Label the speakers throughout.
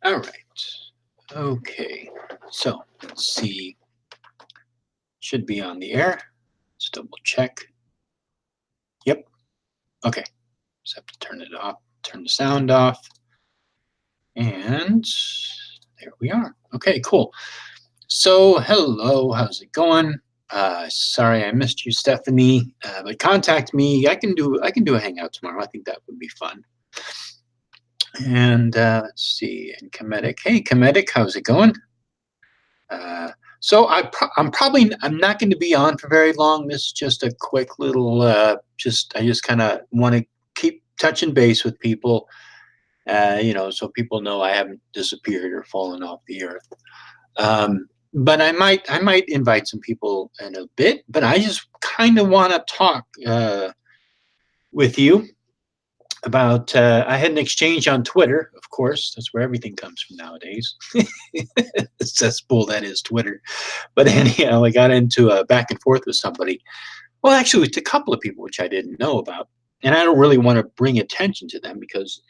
Speaker 1: All right. Okay. So let's see. Should be on the air. Let's double check. Yep. Okay. Just have to turn it off, turn the sound off. And there we are. Okay, cool. So, hello, how's it going? Sorry I missed you, Stephanie. But contact me. I can do a hangout tomorrow. I think that would be fun. And let's see. And Comedic. Hey, Comedic, how's it going? Uh, so I'm not going to be on for very long. This is just a quick little. I just kind of want to keep touching base with people. So people know I haven't disappeared or fallen off the earth. But I might invite some people in a bit. But I just kind of want to talk with you about. I had an exchange on Twitter, of course. That's where everything comes from nowadays. Cesspool that is Twitter. But anyhow, I got into a back and forth with somebody. Well, actually, it's a couple of people which I didn't know about, and I don't really want to bring attention to them because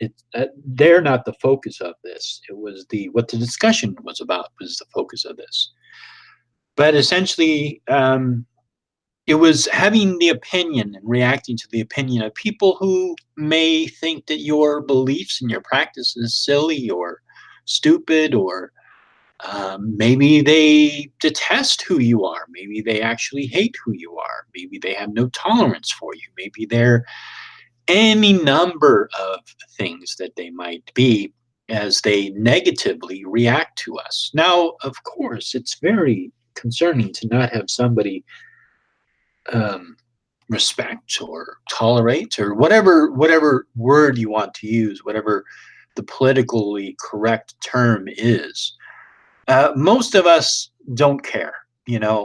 Speaker 1: they're not the focus of this. It was what the discussion was about was the focus of this. But essentially, it was having the opinion and reacting to the opinion of people who may think that your beliefs and your practice is silly or stupid or maybe they detest who you are. Maybe they actually hate who you are. Maybe they have no tolerance for you. Maybe they're any number of things that they might be as they negatively react to us. Now, of course, it's very concerning to not have somebody um, respect or tolerate or whatever word you want to use, whatever the politically correct term is. Most of us don't care.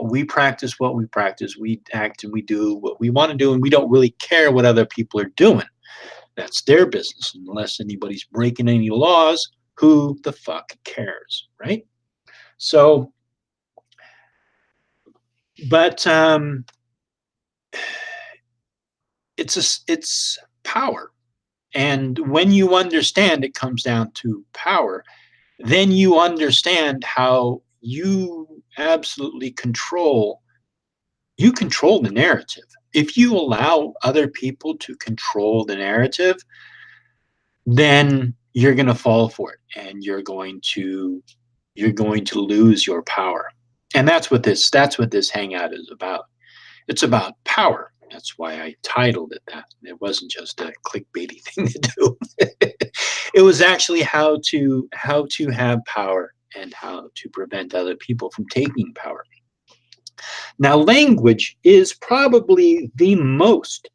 Speaker 1: We practice what we practice. We act and we do what we want to do, and we don't really care what other people are doing. That's their business. Unless anybody's breaking any laws, who the fuck cares, right? So, but it's power, and when you understand, it comes down to power. Then you understand how you absolutely control the narrative. If you allow other people to control the narrative, then you're going to fall for it and you're going to lose your power. And that's what this hangout is about. It's about power. That's why I titled it that. It wasn't just a clickbaity thing to do. It was actually how to have power and how to prevent other people from taking power. Now, language is probably the most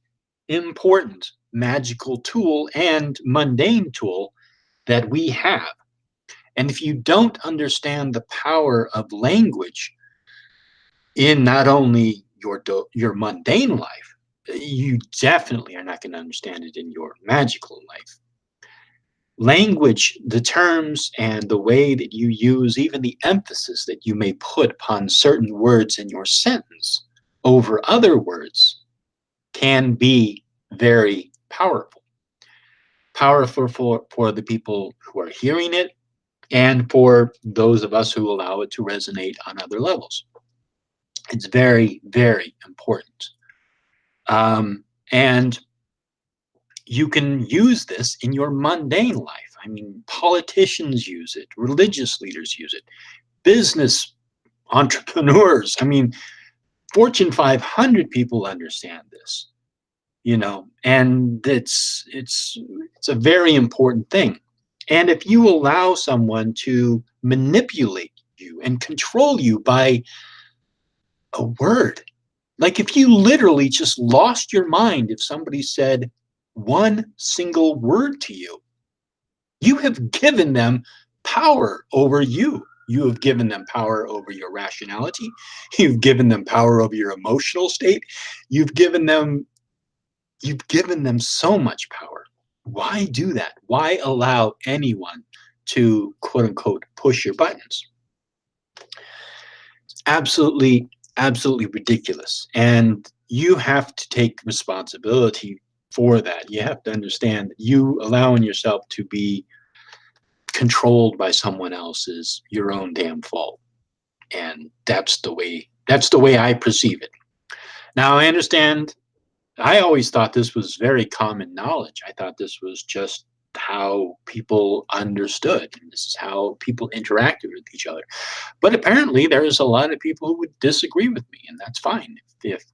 Speaker 1: important magical tool and mundane tool that we have. And if you don't understand the power of language in not only your mundane life, you definitely are not going to understand it in your magical life. Language, the terms and the way that you use, even the emphasis that you may put upon certain words in your sentence over other words, can be very powerful. Powerful for the people who are hearing it and for those of us who allow it to resonate on other levels. It's very, very important. And you can use this in your mundane life. I mean, politicians use it, religious leaders use it, business entrepreneurs. I mean, Fortune 500 people understand this, and it's a very important thing. And if you allow someone to manipulate you and control you by a word, like if you literally just lost your mind if somebody said one single word to you, you have given them power over you. You have given them power over your rationality. You've given them power over your emotional state. You've given them so much power. Why do that? Why allow anyone to quote unquote push your buttons? It's absolutely ridiculous. And you have to take responsibility for that. You have to understand that you allowing yourself to be controlled by someone else is your own damn fault. And that's the way I perceive it. Now I understand. I always thought this was very common knowledge. I thought this was just how people understood. And this is how people interacted with each other. But apparently, there's a lot of people who would disagree with me, and that's fine. If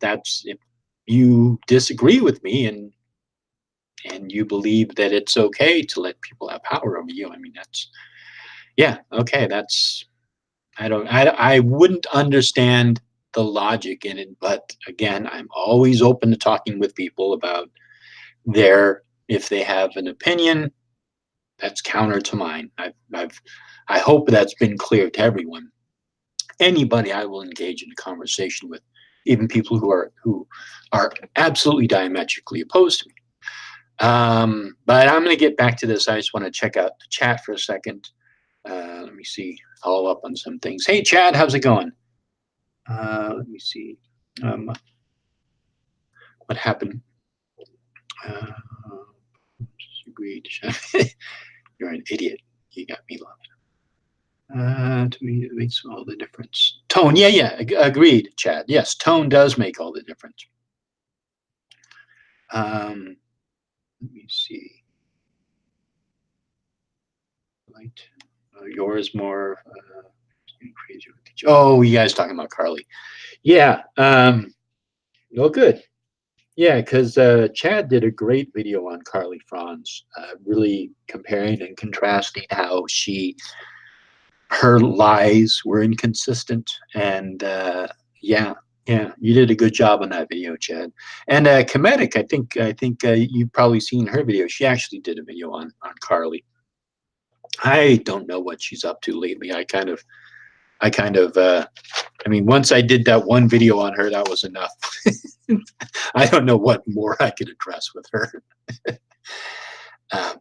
Speaker 1: you disagree with me and you believe that it's okay to let people have power over you, I mean that's yeah, okay. That's I wouldn't understand the logic in it, but again, I'm always open to talking with people about their if they have an opinion that's counter to mine. I hope that's been clear to everyone. Anybody I will engage in a conversation with, even people who are absolutely diametrically opposed to me. But I'm going to get back to this. I just want to check out the chat for a second. Let me see, follow up on some things. Hey, Chad, how's it going? Let me see. What happened? Agreed. You're an idiot. You got me laughing. To me, it makes all the difference. Tone, yeah, agreed, Chad. Yes, tone does make all the difference. Let me see. Light. Yours more crazy. Oh, you guys talking about Carly? Yeah. Well, good. Yeah, because Chad did a great video on Carly Franz, really comparing and contrasting how her lies were inconsistent, and yeah, you did a good job on that video, Chad. And Comedic, I think you've probably seen her video. She actually did a video on Carly. I don't know what she's up to lately. I mean, once I did that one video on her, that was enough. I don't know what more I could address with her.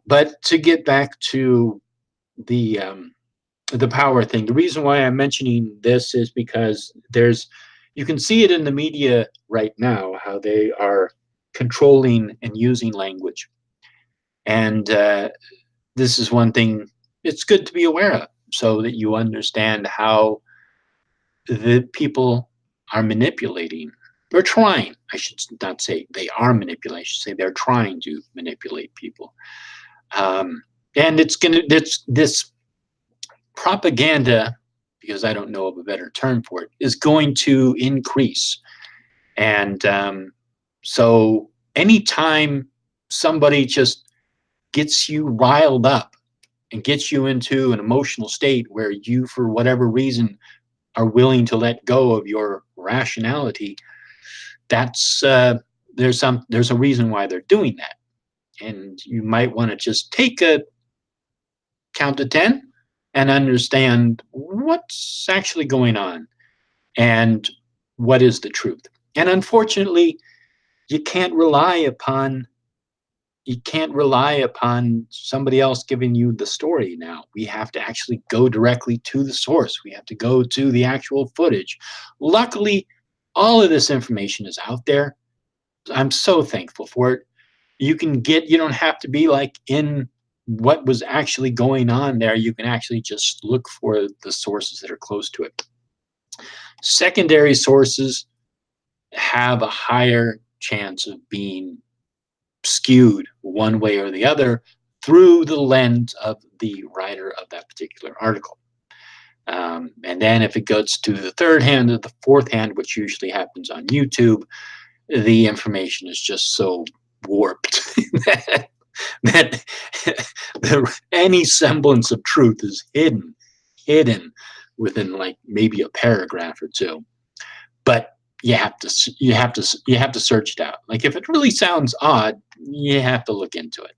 Speaker 1: But to get back to the power thing, the reason why I'm mentioning this is because you can see it in the media right now, how they are controlling and using language. And this is one thing it's good to be aware of so that you understand how the people are manipulating. They're trying. I should not say they are manipulating. I should say they're trying to manipulate people. And this propaganda, because I don't know of a better term for it, is going to increase. And so anytime somebody just gets you riled up and gets you into an emotional state where you, for whatever reason, are willing to let go of your rationality, that's there's a reason why they're doing that. And you might want to just take a count to 10 and understand what's actually going on and what is the truth. And unfortunately, you can't rely upon somebody else giving you the story now. We have to actually go directly to the source. We have to go to the actual footage. Luckily, all of this information is out there. I'm so thankful for it. You don't have to be like in what was actually going on there. You can actually just look for the sources that are close to it. Secondary sources have a higher chance of being skewed one way or the other through the lens of the writer of that particular article. And then if it goes to the third hand or the fourth hand, which usually happens on YouTube, the information is just so warped that any semblance of truth is hidden within like maybe a paragraph or two. But you have to search it out. Like if it really sounds odd, you have to look into it.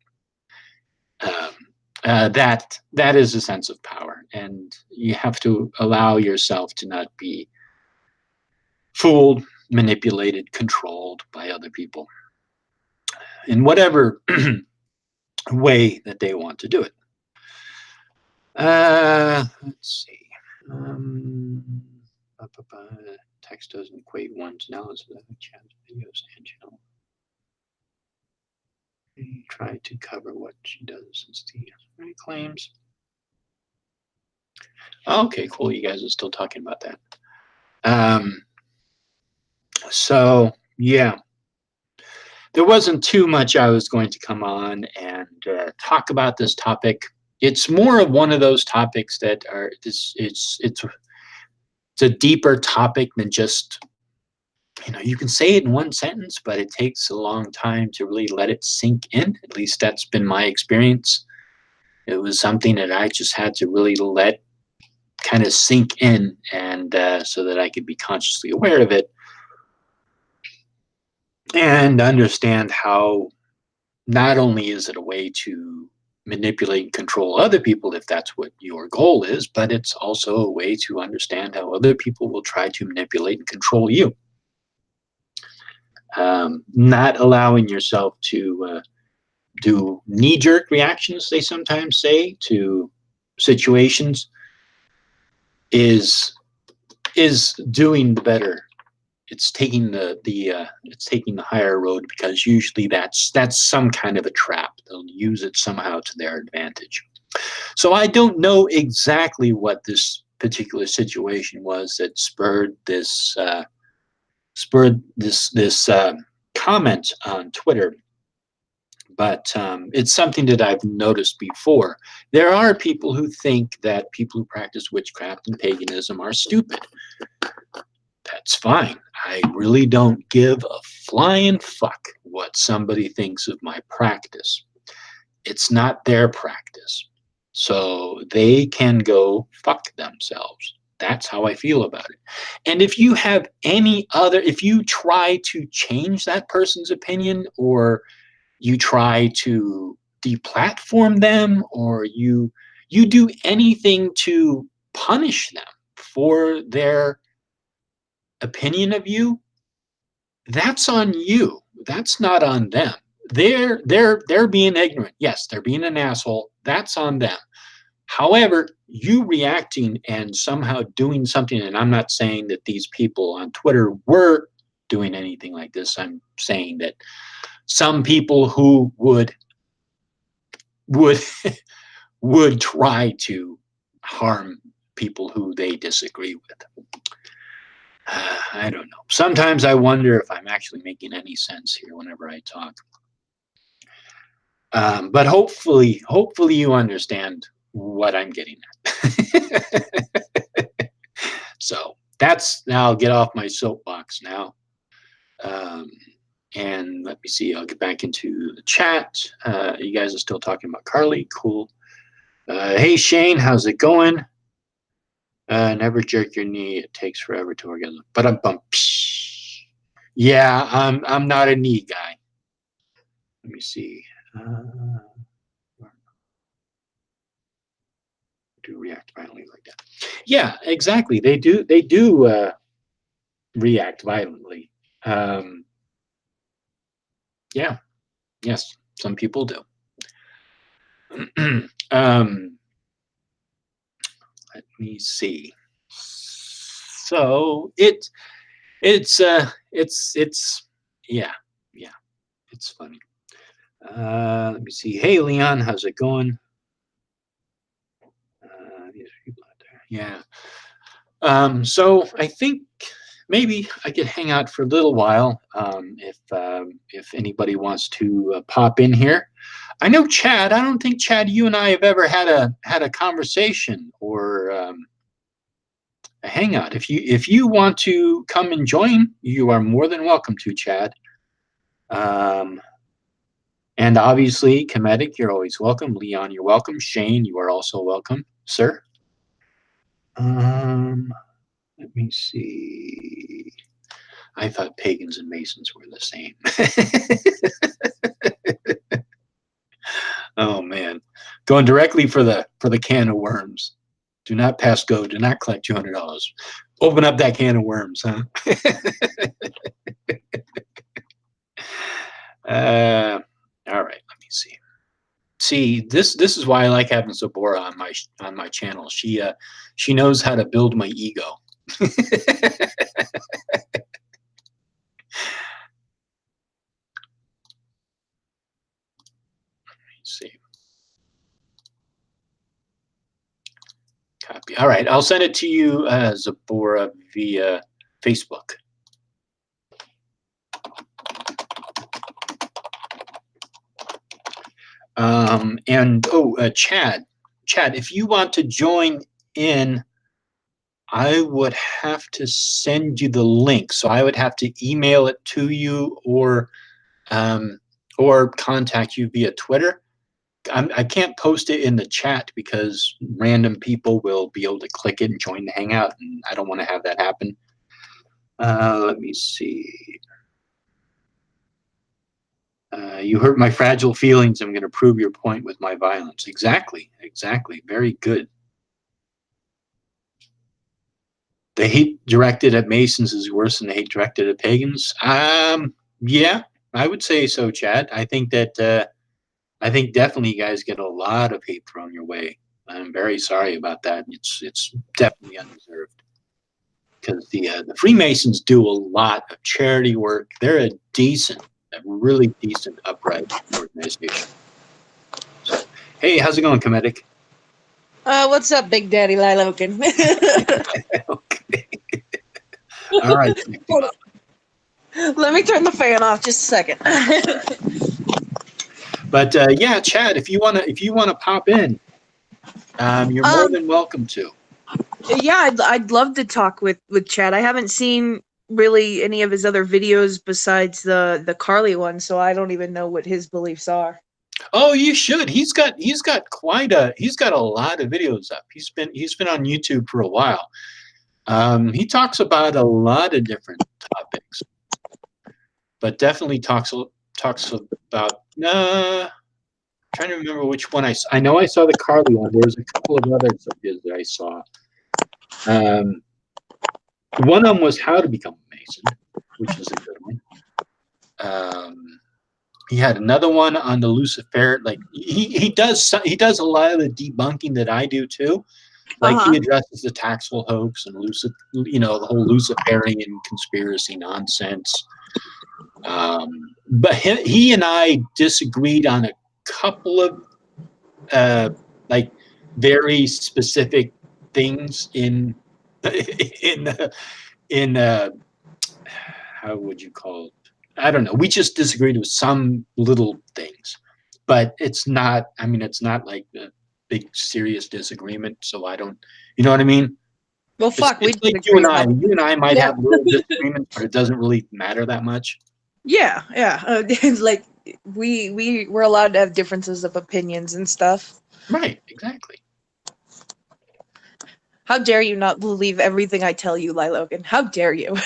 Speaker 1: That is a sense of power, and you have to allow yourself to not be fooled, manipulated, controlled by other people in whatever way that they want to do it. Let's see. Text doesn't equate one to now. It's chat videos and channel. Try to cover what she does since the claims. Okay, cool. You guys are still talking about that. So yeah, there wasn't too much I was going to come on and talk about this topic. It's more of one of those topics that are it's a deeper topic than just, you can say it in one sentence, but it takes a long time to really let it sink in. At least that's been my experience. It was something that I just had to really let kind of sink in, and so that I could be consciously aware of it and understand how not only is it a way to manipulate and control other people if that's what your goal is, but it's also a way to understand how other people will try to manipulate and control you. Not allowing yourself to do knee-jerk reactions, they sometimes say, to situations is doing the better. It's taking it's taking the higher road, because usually that's some kind of a trap. They'll use it somehow to their advantage. So I don't know exactly what this particular situation was that spurred this comment on Twitter, but it's something that I've noticed before. There are people who think that people who practice witchcraft and paganism are stupid. That's fine. I really don't give a flying fuck what somebody thinks of my practice. It's not their practice. So they can go fuck themselves. That's how I feel about it. And if you have if you try to change that person's opinion, or you try to deplatform them, or you do anything to punish them for their opinion of you, that's on you. That's not on them. They're being ignorant. Yes, they're being an asshole. That's on them. However, you reacting and somehow doing something, and I'm not saying that these people on Twitter were doing anything like this. I'm saying that some people who would would try to harm people who they disagree with. I don't know. Sometimes I wonder if I'm actually making any sense here whenever I talk. But hopefully you understand what I'm getting at. So now I'll get off my soapbox now. And let me see, I'll get back into the chat. You guys are still talking about Carly. Cool. Hey, Shane, how's it going? Never jerk your knee. It takes forever to orgasm. But I'm bumped. Yeah, I'm not a knee guy. Let me see. Do react violently like that? Yeah, exactly. They do react violently. Yeah. Yes, some people do. Let me see. So it's yeah, it's funny. Let me see. Hey, Leon, how's it going? These people out there. Yeah. So I think maybe I could hang out for a little while, if anybody wants to pop in here. I know Chad. I don't think, Chad, you and I have ever had a conversation or a hangout. If you want to come and join, you are more than welcome to, Chad. And obviously, Comedic, you're always welcome. Leon, you're welcome. Shane, you are also welcome, sir. Let me see. I thought pagans and Masons were the same. Oh man, going directly for the can of worms. Do not pass go. Do not collect $200. Open up that can of worms, huh? All right. Let me see. See, this is why I like having Zabora on my channel. She knows how to build my ego. See. Copy All right, I'll send it to you, Zabora, via Facebook. Chad, if you want to join in, I would have to send you the link. So I would have to email it to you or contact you via Twitter. I can't post it in the chat because random people will be able to click it and join the Hangout, and I don't want to have that happen. Let me see. You hurt my fragile feelings. I'm going to prove your point with my violence. Exactly. Very good. The hate directed at Masons is worse than the hate directed at pagans. Yeah, I would say so, Chad. I think that I think definitely you guys get a lot of hate thrown your way. I'm very sorry about that. It's definitely undeserved, because the Freemasons do a lot of charity work. They're a really decent, upright organization. So, hey, how's it going, Comedic?
Speaker 2: What's up, Big Daddy Lilokin?
Speaker 1: Okay. All right.
Speaker 2: Let me turn the fan off just a second.
Speaker 1: But yeah, Chad, if you wanna pop in, you're more than welcome to.
Speaker 2: Yeah, I'd love to talk with Chad. I haven't seen really any of his other videos besides the Carly one, so I don't even know what his beliefs are.
Speaker 1: Oh, you should. He's got a lot of videos up. He's been on YouTube for a while. He talks about a lot of different topics, but definitely talks about. Trying to remember which one I know I saw the Carly one. There was a couple of others of his that I saw. One of them was how to become a Mason, which is a good one. He had another one on the Lucifer. Like he does a lot of the debunking that I do too. Like he addresses the Taxel hoax and the whole Luciferian conspiracy nonsense. But he and I disagreed on a couple of like very specific things in how would you call it? I don't know. We just disagreed with some little things, but it's not like a big serious disagreement. So I don't, you know what I mean?
Speaker 2: Well, fuck,
Speaker 1: it's like you and I might have little disagreements, but it doesn't really matter that much.
Speaker 2: Yeah. Like we're allowed to have differences of opinions and stuff.
Speaker 1: Right, exactly.
Speaker 2: How dare you not believe everything I tell you, Lilogan? How dare you?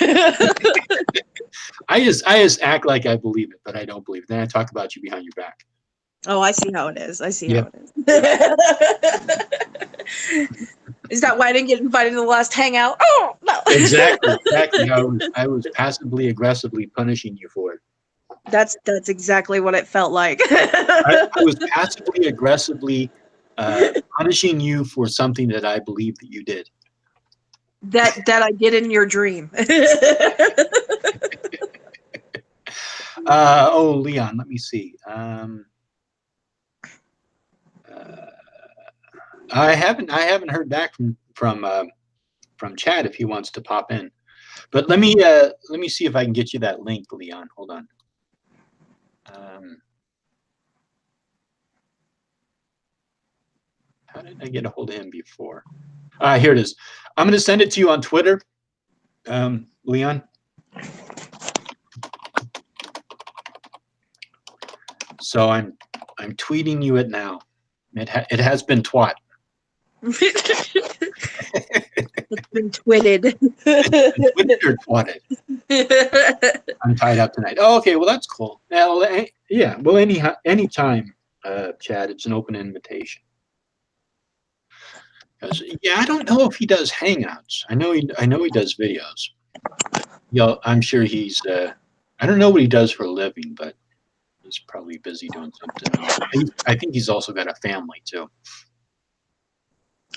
Speaker 1: I just act like I believe it, but I don't believe it. Then I talk about you behind your back.
Speaker 2: Oh, I see how it is. How it is. Is that why I didn't get invited to the last hangout? Oh, no.
Speaker 1: Exactly. I was passively aggressively punishing you for it.
Speaker 2: That's exactly what it felt like.
Speaker 1: I was passively aggressively punishing you for something that I believe that you did.
Speaker 2: That I did in your dream.
Speaker 1: Leon, let me see. I haven't heard back from Chad if he wants to pop in. But let me see if I can get you that link, Leon. Hold on. How did I get a hold of him before? Here it is. I'm going to send it to you on Twitter, Leon. So I'm tweeting you it now. It has been twat.
Speaker 2: It's been twitted.
Speaker 1: It's been twitted or twatted. I'm tied up tonight. Oh, okay, well that's cool. Yeah. Well, anytime, Chad, it's an open invitation. Yeah, I don't know if he does hangouts. I know he does videos. I'm sure he's. I don't know what he does for a living, but he's probably busy doing something. I think he's also got a family too.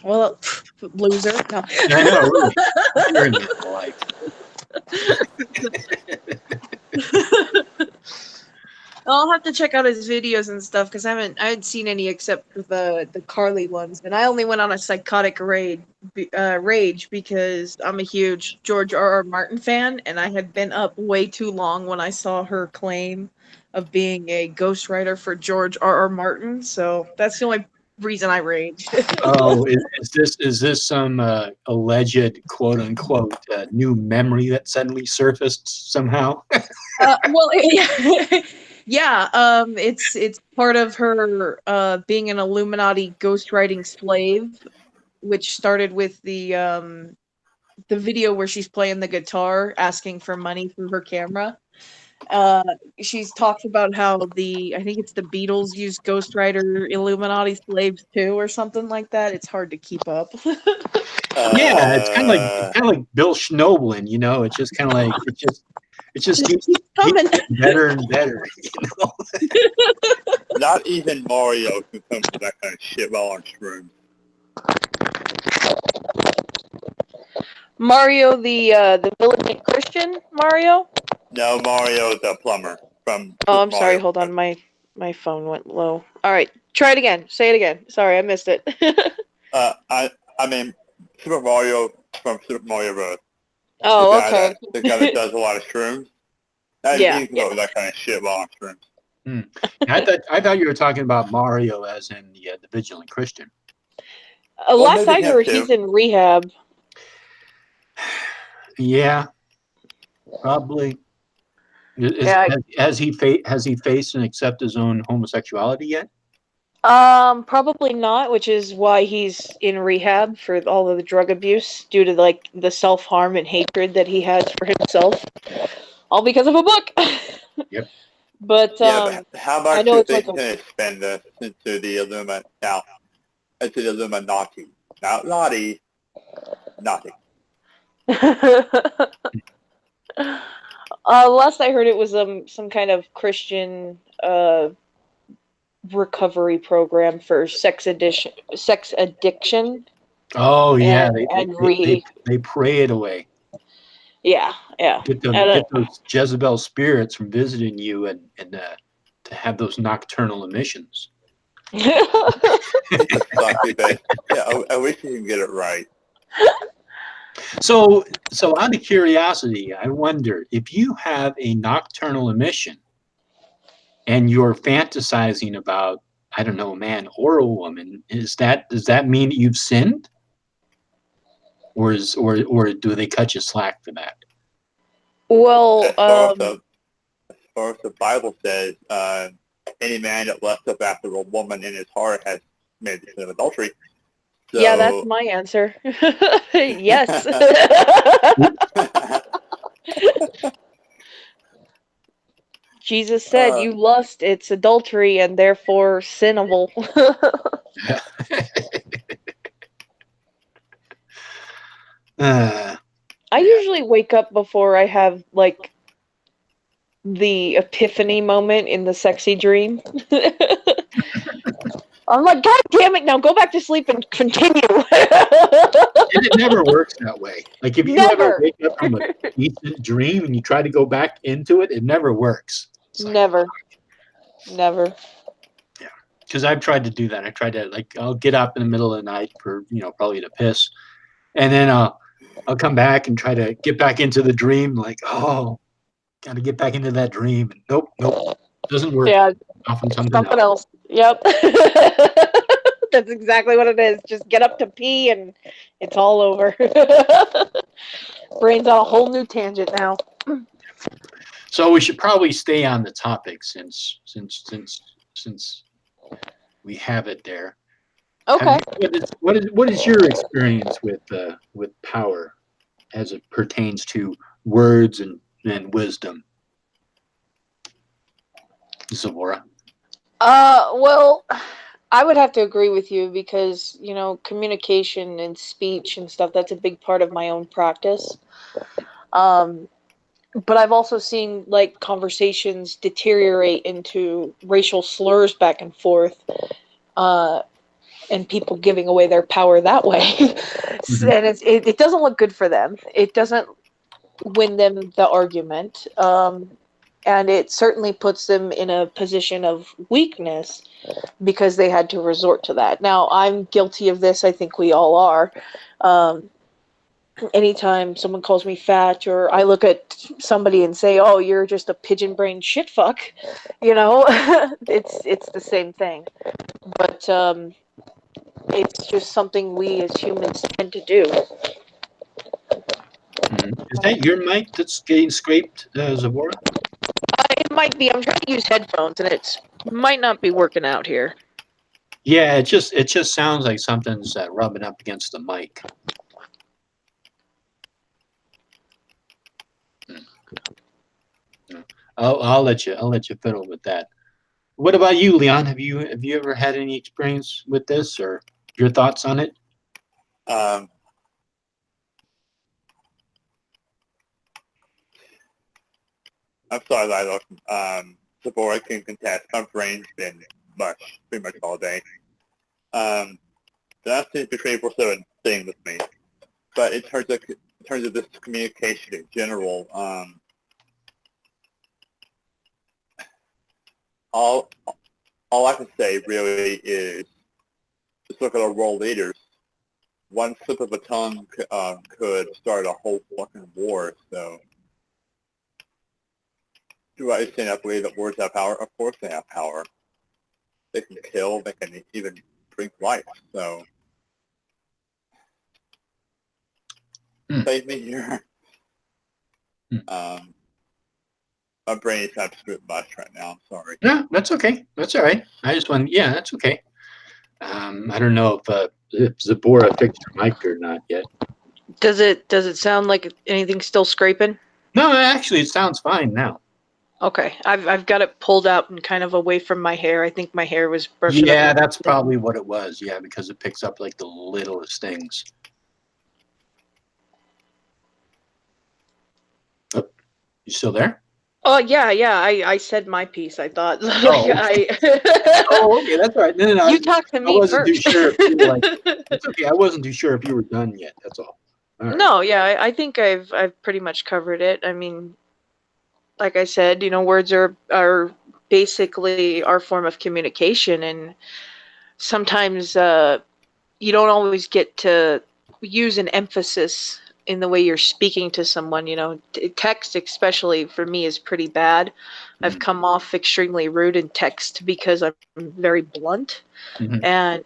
Speaker 2: Well, loser. No.
Speaker 1: I know, really. You're in your life.
Speaker 2: I'll have to check out his videos and stuff because I haven't seen any except for the Carly ones, and I only went on a psychotic rage because I'm a huge George R. R. Martin fan, and I had been up way too long when I saw her claim of being a ghostwriter for George R. R. Martin. So that's the only reason I raged.
Speaker 1: Oh, is this some alleged quote unquote new memory that suddenly surfaced somehow?
Speaker 2: Well, yeah, it's part of her being an Illuminati ghostwriting slave, which started with the video where she's playing the guitar, asking for money through her camera. Uh, she's talked about how I think it's the Beatles used ghostwriter Illuminati slaves too, or something like that. It's hard to keep up.
Speaker 1: Yeah, it's kind of like Bill Schnoebelen, you know. It's just kind of like it just keeps
Speaker 2: Coming.
Speaker 1: getting better and better. You know?
Speaker 3: Not even Mario can come to that kind of shit while on shrooms.
Speaker 2: Mario, the militant Christian Mario.
Speaker 3: No, Mario the plumber from.
Speaker 2: Oh, I'm
Speaker 3: Mario.
Speaker 2: sorry. Hold on, my phone went low. All right, try it again. Say it again. Sorry, I missed it.
Speaker 3: I mean Super Mario from Super Mario Bros.
Speaker 2: Oh, okay.
Speaker 3: The guy that does a lot of shrooms.
Speaker 2: Yeah,
Speaker 3: He can go with that kind of shit while on shrooms.
Speaker 1: I thought you were talking about Mario as in the Vigilant Christian.
Speaker 2: Last I
Speaker 3: maybe him
Speaker 2: heard,
Speaker 3: too.
Speaker 2: he's in rehab.
Speaker 1: Yeah, probably.
Speaker 2: Yeah.
Speaker 1: Has he faced and accepted his own homosexuality yet?
Speaker 2: Probably not, which is why he's in rehab for all of the drug abuse due to like the self-harm and hatred that he has for himself. All because of a book.
Speaker 1: Yep.
Speaker 2: But
Speaker 3: But how about
Speaker 2: I know
Speaker 3: you
Speaker 2: it's like
Speaker 3: think to expand this into the Illuminati? Not Lottie, Naughty.
Speaker 2: last I heard, it was some kind of Christian recovery program for sex addiction.
Speaker 1: Oh yeah, they pray it away.
Speaker 2: Yeah.
Speaker 1: Get those Jezebel spirits from visiting you and to have those nocturnal emissions.
Speaker 3: Yeah, I wish you could get it right.
Speaker 1: So out of curiosity, I wonder if you have a nocturnal emission and you're fantasizing about, I don't know, a man or a woman, does that mean that you've sinned? Or do they cut you slack for that?
Speaker 2: Well,
Speaker 3: as far as the Bible says, any man that lusts up after a woman in his heart has made the sin of adultery. So,
Speaker 2: yeah, that's my answer. Yes. Jesus said, "You lust; it's adultery, and therefore sinnable." I usually wake up before I have like the epiphany moment in the sexy dream. I'm like, God damn it! Now go back to sleep and continue.
Speaker 1: And it never works that way. Like if you ever wake up from a decent dream and you try to go back into it, it never works. Like,
Speaker 2: never.
Speaker 1: Yeah, because I've tried to do that. I tried to I'll get up in the middle of the night for probably to piss, and then I'll come back and try to get back into the dream. Like, oh, got to get back into that dream. And nope, doesn't work.
Speaker 2: Yeah,
Speaker 1: often
Speaker 2: something else. Yep. That's exactly what it is. Just get up to pee and it's all over. Brain's on a whole new tangent now.
Speaker 1: So we should probably stay on the topic since we have it there.
Speaker 2: Okay.
Speaker 1: What is your experience with power as it pertains to words and wisdom, Zavora?
Speaker 2: Well, I would have to agree with you because, communication and speech and stuff, that's a big part of my own practice. But I've also seen conversations deteriorate into racial slurs back and forth, and people giving away their power that way. Mm-hmm. And it doesn't look good for them. It doesn't win them the argument. And it certainly puts them in a position of weakness because they had to resort to that. Now, I'm guilty of this. I think we all are. Um, Anytime someone calls me fat, or I look at somebody and say, "Oh, you're just a pigeon-brained shitfuck," it's the same thing. But it's just something we as humans tend to do.
Speaker 1: Is that your mic that's getting scraped, Zavora?
Speaker 2: It might be. I'm trying to use headphones, and it might not be working out here.
Speaker 1: Yeah, it just sounds like something's rubbing up against the mic. I'll let you fiddle with that. What about you, Leon? Have you ever had any experience with this, or your thoughts on it?
Speaker 3: I'm sorry, Lilo. Sephora can contest. My brain's been pretty much all day. That's the 24/7 thing with me. But in terms of this communication in general, all I can say really is just look at our world leaders. One slip of a tongue could start a whole fucking war. So, do I say I believe that words have power? Of course they have power. They can kill. They can even bring life. So, save me here. My brain is absolute mush right now. I'm sorry.
Speaker 1: No, that's okay. That's all right. I just want. Yeah, that's okay. I don't know if Zabora fixed your mic or not yet.
Speaker 2: Does it sound like anything's still scraping?
Speaker 1: No, actually, it sounds fine now.
Speaker 2: Okay, I've got it pulled out and kind of away from my hair. I think my hair was brushing
Speaker 1: Yeah,
Speaker 2: up.
Speaker 1: that's probably what it was. Yeah, because it picks up like the littlest things. Oh, you still there?
Speaker 2: Oh yeah. I said my piece. I thought.
Speaker 1: Oh, okay. Oh, okay, that's all right. No.
Speaker 2: You talked to
Speaker 1: I
Speaker 2: me
Speaker 1: wasn't too
Speaker 2: first.
Speaker 1: sure if you were like. It's okay. I wasn't too sure if you were done yet. That's all. All right.
Speaker 2: No, yeah, I think I've pretty much covered it. I mean, like I said, words are basically our form of communication, and sometimes you don't always get to use an emphasis in the way you're speaking to someone. Text, especially for me, is pretty bad. I've come off extremely rude in text because I'm very blunt, and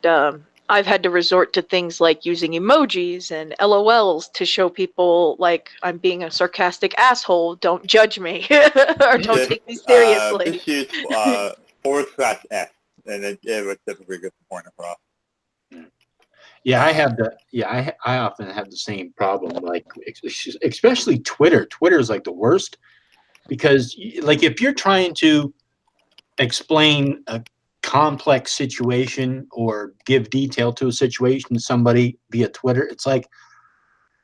Speaker 2: I've had to resort to things like using emojis and LOLs to show people like I'm being a sarcastic asshole. Don't judge me or don't take me seriously.
Speaker 3: Just use /S, and it would typically get the point across.
Speaker 1: Yeah, I have the. Yeah, I often have the same problem. Like, especially Twitter. Twitter is like the worst because, like, if you're trying to explain a complex situation or give detail to a situation to somebody via Twitter, it's like,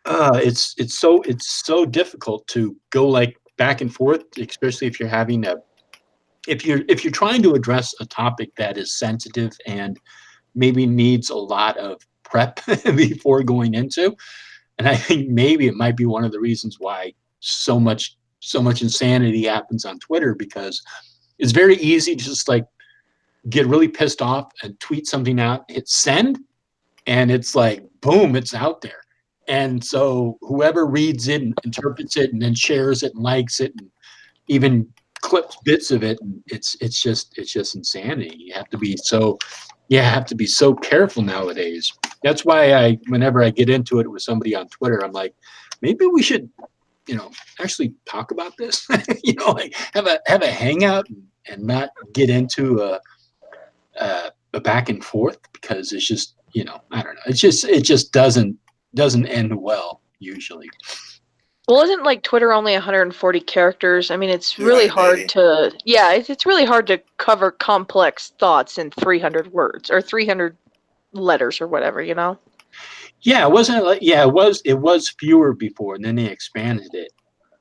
Speaker 1: it's so difficult to go like back and forth, especially if you're having if you're trying to address a topic that is sensitive and maybe needs a lot of prep before going into. And I think maybe it might be one of the reasons why so much insanity happens on Twitter, because it's very easy to just like get really pissed off and tweet something out, hit send, and it's like, boom, it's out there. And so whoever reads it and interprets it and then shares it and likes it and even clips bits of it, and it's just insanity. You have to be so careful nowadays. That's why whenever I get into it with somebody on Twitter, I'm like, maybe we should, actually talk about this. Like have a hangout and not get into a back and forth, because it's just, I don't know. It just doesn't end well usually.
Speaker 2: Well, isn't like Twitter only 140 characters? I mean, it's really hard to, it's really hard to cover complex thoughts in 300 words or 300 letters or whatever,
Speaker 1: Yeah, it wasn't like, it was fewer before, and then they expanded it.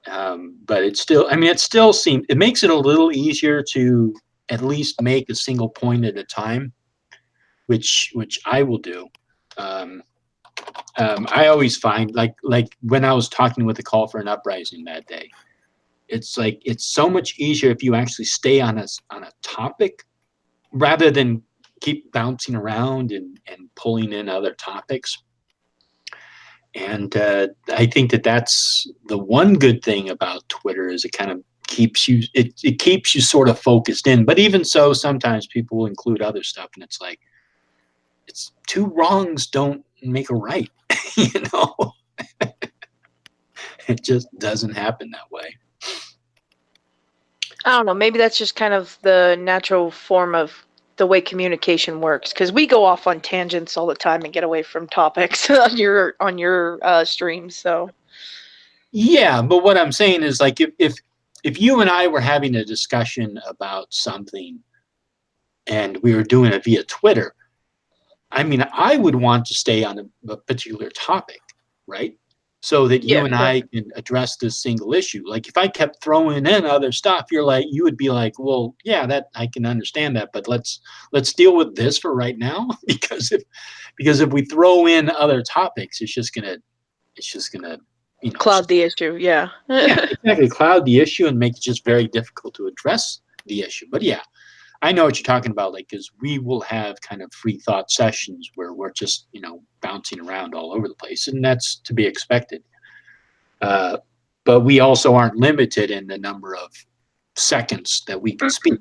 Speaker 1: But it makes it a little easier to at least make a single point at a time, which I will do. I always find like when I was talking with the Call for an Uprising that day, It's like it's so much easier if you actually stay on a topic rather than keep bouncing around and pulling in other topics. And I think that that's the one good thing about Twitter is it kind of keeps you it keeps you sort of focused in. But even so, sometimes people will include other stuff, and it's like it's two wrongs don't make a right. You know, it just doesn't happen that way.
Speaker 2: I don't know. Maybe that's just kind of the natural form of the way communication works, because we go off on tangents all the time and get away from topics on your streams. So
Speaker 1: Yeah, but what I'm saying is like if you and I were having a discussion about something and we were doing it via Twitter, I mean, I would want to stay on a particular topic, right? So that you
Speaker 2: yeah,
Speaker 1: and
Speaker 2: sure.
Speaker 1: I can address this single issue. Like if I kept throwing in other stuff, you would be like, well, yeah, that I can understand that, but let's deal with this for right now because if we throw in other topics, it's just gonna
Speaker 2: Cloud the issue. Yeah.
Speaker 1: yeah, exactly. Cloud the issue and make it just very difficult to address the issue. But yeah, I know what you're talking about. Like, because we will have kind of free thought sessions where we're just, bouncing around all over the place, and that's to be expected. But we also aren't limited in the number of seconds that we can speak.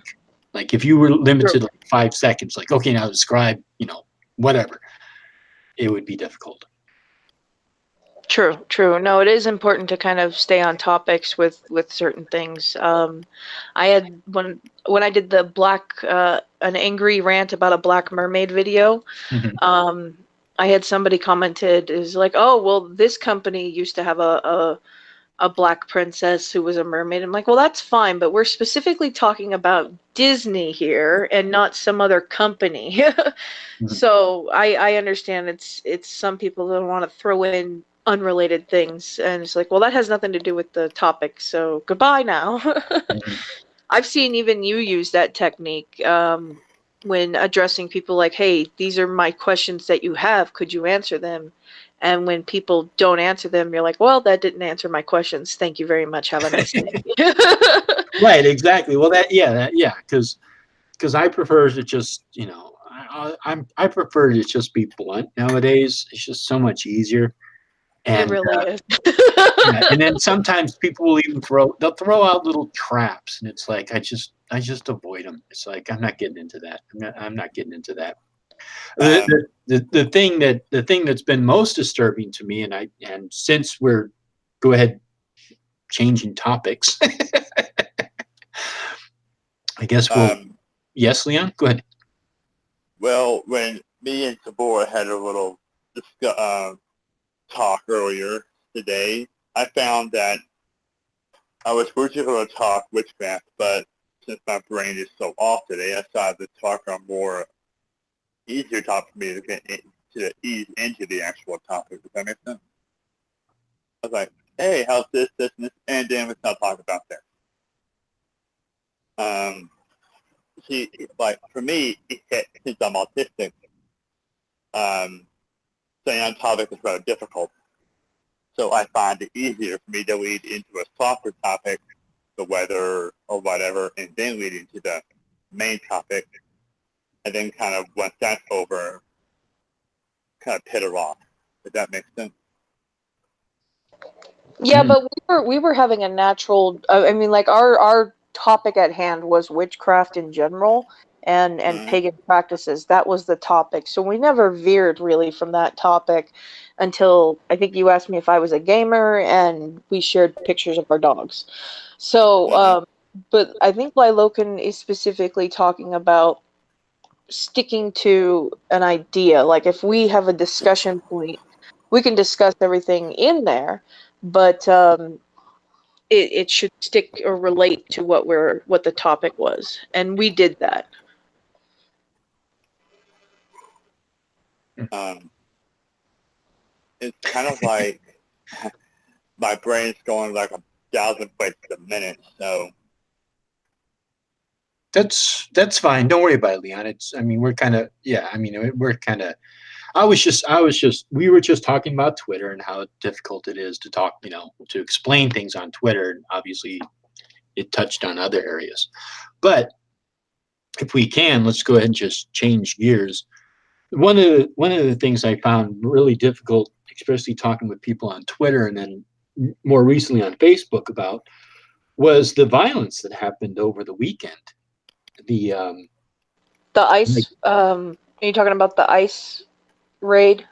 Speaker 1: Like, if you were limited to like 5 seconds, like, okay, now describe, whatever, it would be difficult.
Speaker 2: True. No, it is important to kind of stay on topics with certain things. I had when I did the an angry rant about a Black Mermaid video.
Speaker 1: Mhm.
Speaker 2: I had somebody commented is like, oh well, this company used to have a black princess who was a mermaid. I'm like, well, that's fine, but we're specifically talking about Disney here and not some other company.
Speaker 1: Mhm.
Speaker 2: So I understand it's some people don't want to throw in unrelated things, and it's like, well, that has nothing to do with the topic, so goodbye now.
Speaker 1: Mhm.
Speaker 2: I've seen even you use that technique when addressing people like, hey, these are my questions that you have, could you answer them? And when people don't answer them, you're like, well, that didn't answer my questions, thank you very much, have a nice day.
Speaker 1: Right, exactly. Well, because I prefer to just, I prefer to just be blunt nowadays. It's just so much easier.
Speaker 2: It
Speaker 1: And
Speaker 2: really is.
Speaker 1: yeah, and then sometimes people will even they'll throw out little traps, and it's like I just avoid them. It's like I'm not getting into that. I'm not getting into that. The thing that's been most disturbing to me, and since we're go ahead changing topics, I guess we'll yes, Leon, go ahead.
Speaker 3: Well, when me and Tabor had a little talk earlier today, I found that I was originally going to talk witchcraft, but since my brain is so off today, I decided to talk on more easier topic for me to get to ease into the actual topic. Does that make sense? I was like, hey, how's this, and this, and then let's not talk about that. See, like for me, since I'm autistic, staying on topic is rather difficult. So I find it easier for me to lead into a softer topic, the weather or whatever, and then lead into the main topic, and then kind of once that's over, kind of peter off. Does that make sense?
Speaker 2: Yeah, but we were having a natural. I mean, like our topic at hand was witchcraft in general and pagan practices. That was the topic. So we never veered really from that topic until I think you asked me if I was a gamer, and we shared pictures of our dogs. So, but I think Lilokin is specifically talking about sticking to an idea. Like if we have a discussion point, we can discuss everything in there, but it should stick or relate to what the topic was, and we did that.
Speaker 3: It's kind of like my brain's going like 1,000 places a minute, so
Speaker 1: that's fine. Don't worry about it, Leon. We're kind of we're kind of. We were just talking about Twitter and how difficult it is to talk, to explain things on Twitter. And obviously, it touched on other areas. But if we can, let's go ahead and just change gears. One of the things I found really difficult, especially talking with people on Twitter and then more recently on Facebook about, was the violence that happened over the weekend. The
Speaker 2: ice. Are you talking about the ice raid?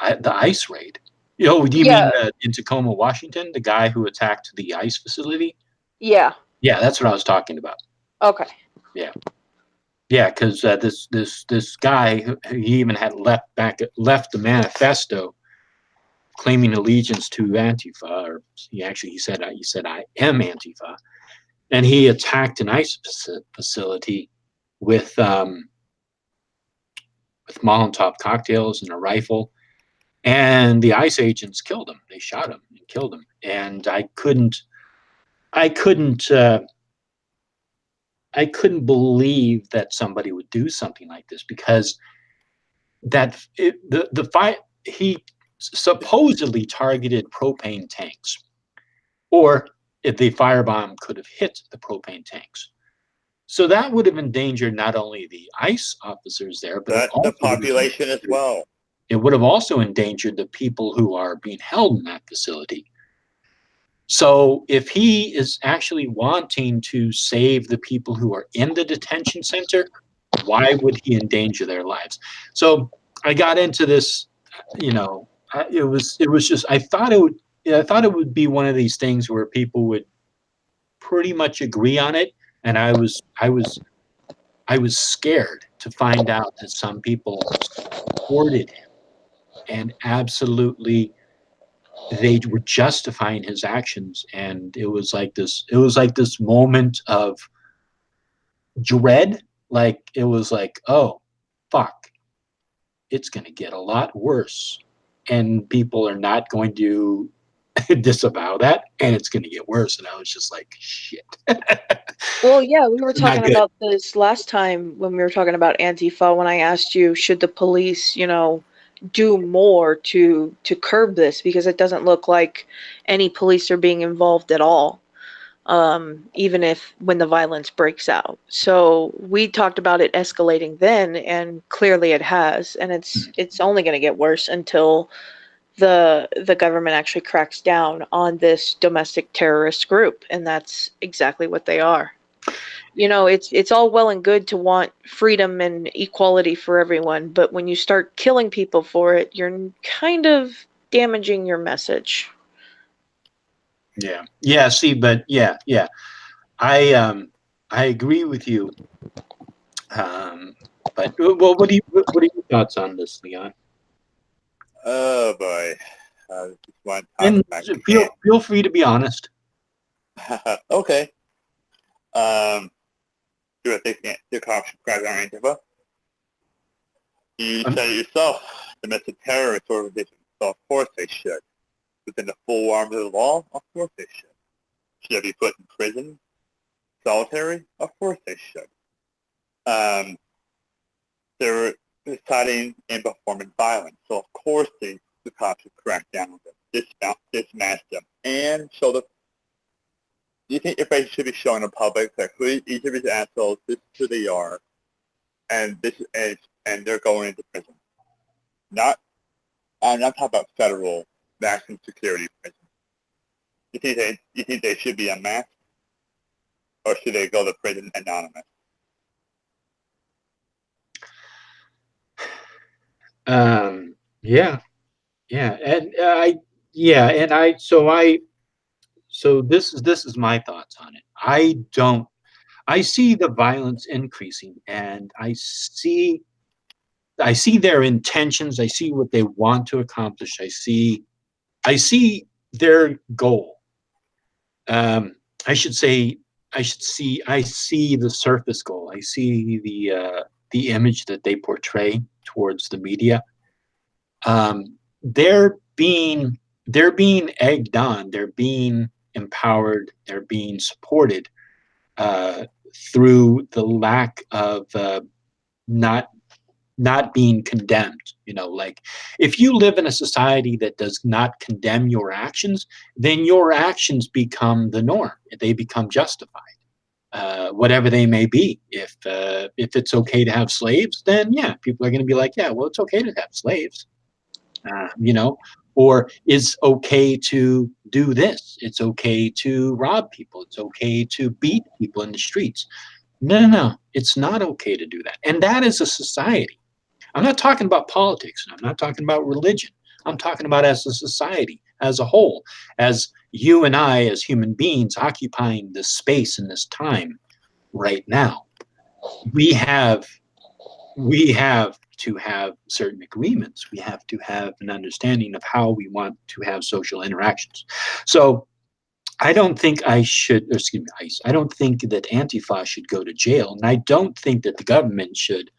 Speaker 1: The ice raid. Do you
Speaker 2: Yeah.
Speaker 1: mean in Tacoma, Washington, the guy who attacked the ice facility?
Speaker 2: Yeah.
Speaker 1: Yeah, that's what I was talking about.
Speaker 2: Okay.
Speaker 1: Yeah, because this guy, he even had left the manifesto claiming allegiance to Antifa, or he said I am Antifa, and he attacked an ice facility with Molotov cocktails and a rifle. And the ICE agents killed him. They shot him and killed him. And I couldn't believe that somebody would do something like this, because the fight, he supposedly targeted propane tanks, or if the firebomb could have hit the propane tanks. So that would have endangered not only the ICE officers there, but
Speaker 3: the population as well.
Speaker 1: It would have also endangered the people who are being held in that facility. So if he is actually wanting to save the people who are in the detention center, why would he endanger their lives? So I got into this, it was just, I thought it would be one of these things where people would pretty much agree on it. And I was scared to find out that some people supported him, and absolutely they were justifying his actions. And it was like this moment of dread. Like, it was like, oh fuck, it's going to get a lot worse, and people are not going to disavow that, and it's going to get worse. And I was just like, shit.
Speaker 2: Well, yeah, we were
Speaker 1: Not
Speaker 2: talking
Speaker 1: good.
Speaker 2: about this last time when we were talking about Antifa, when I asked you, should the police, do more to curb this, because it doesn't look like any police are being involved at all, even if when the violence breaks out. So we talked about it escalating then, and clearly it has, and it's only going to get worse until the government actually cracks down on this domestic terrorist group, and that's exactly what they are. It's all well and good to want freedom and equality for everyone, but when you start killing people for it, you're kind of damaging your message.
Speaker 1: Yeah. See, but yeah. I agree with you. But well, what are your thoughts on this, Leon?
Speaker 3: Oh boy. One
Speaker 1: And feel free to be honest.
Speaker 3: Okay. Do I think the cops should crack down on Antifa? You said it yourself, domestic terrorist organization. So of course they should. Within the full arms of the law, of course they should. Should they be put in prison? Solitary? Of course they should. They're inciting and performing violence. So of course the cops should crack down on them, dismask them, and show the. Do you think everybody should be showing the public that who each of these assholes, this is who they are, and this is, and they're going into prison? I'm not talking about federal maximum security prison. You think they should be unmasked, or should they go to prison anonymous?
Speaker 1: So this is my thoughts on it. I see the violence increasing, and I see their intentions. I see what they want to accomplish. I see their goal. I see the surface goal. I see the image that they portray towards the media. They're being egged on. They're being empowered. They're being supported through the lack of not not being condemned. Like if you live in a society that does not condemn your actions, then your actions become the norm. They become justified, whatever they may be. If it's okay to have slaves, then yeah, people are going to be like, yeah, well, it's okay to have slaves, or it's okay to do this. It's okay to rob people. It's okay to beat people in the streets. No, no, no. It's not okay to do that. And that is a society. I'm not talking about politics. I'm not talking about religion. I'm talking about as a society, as a whole, as you and I, as human beings, occupying this space and this time right now. We have to have certain agreements. We have to have an understanding of how we want to have social interactions. So I don't think I don't think that Antifa should go to jail, and I don't think that the government should,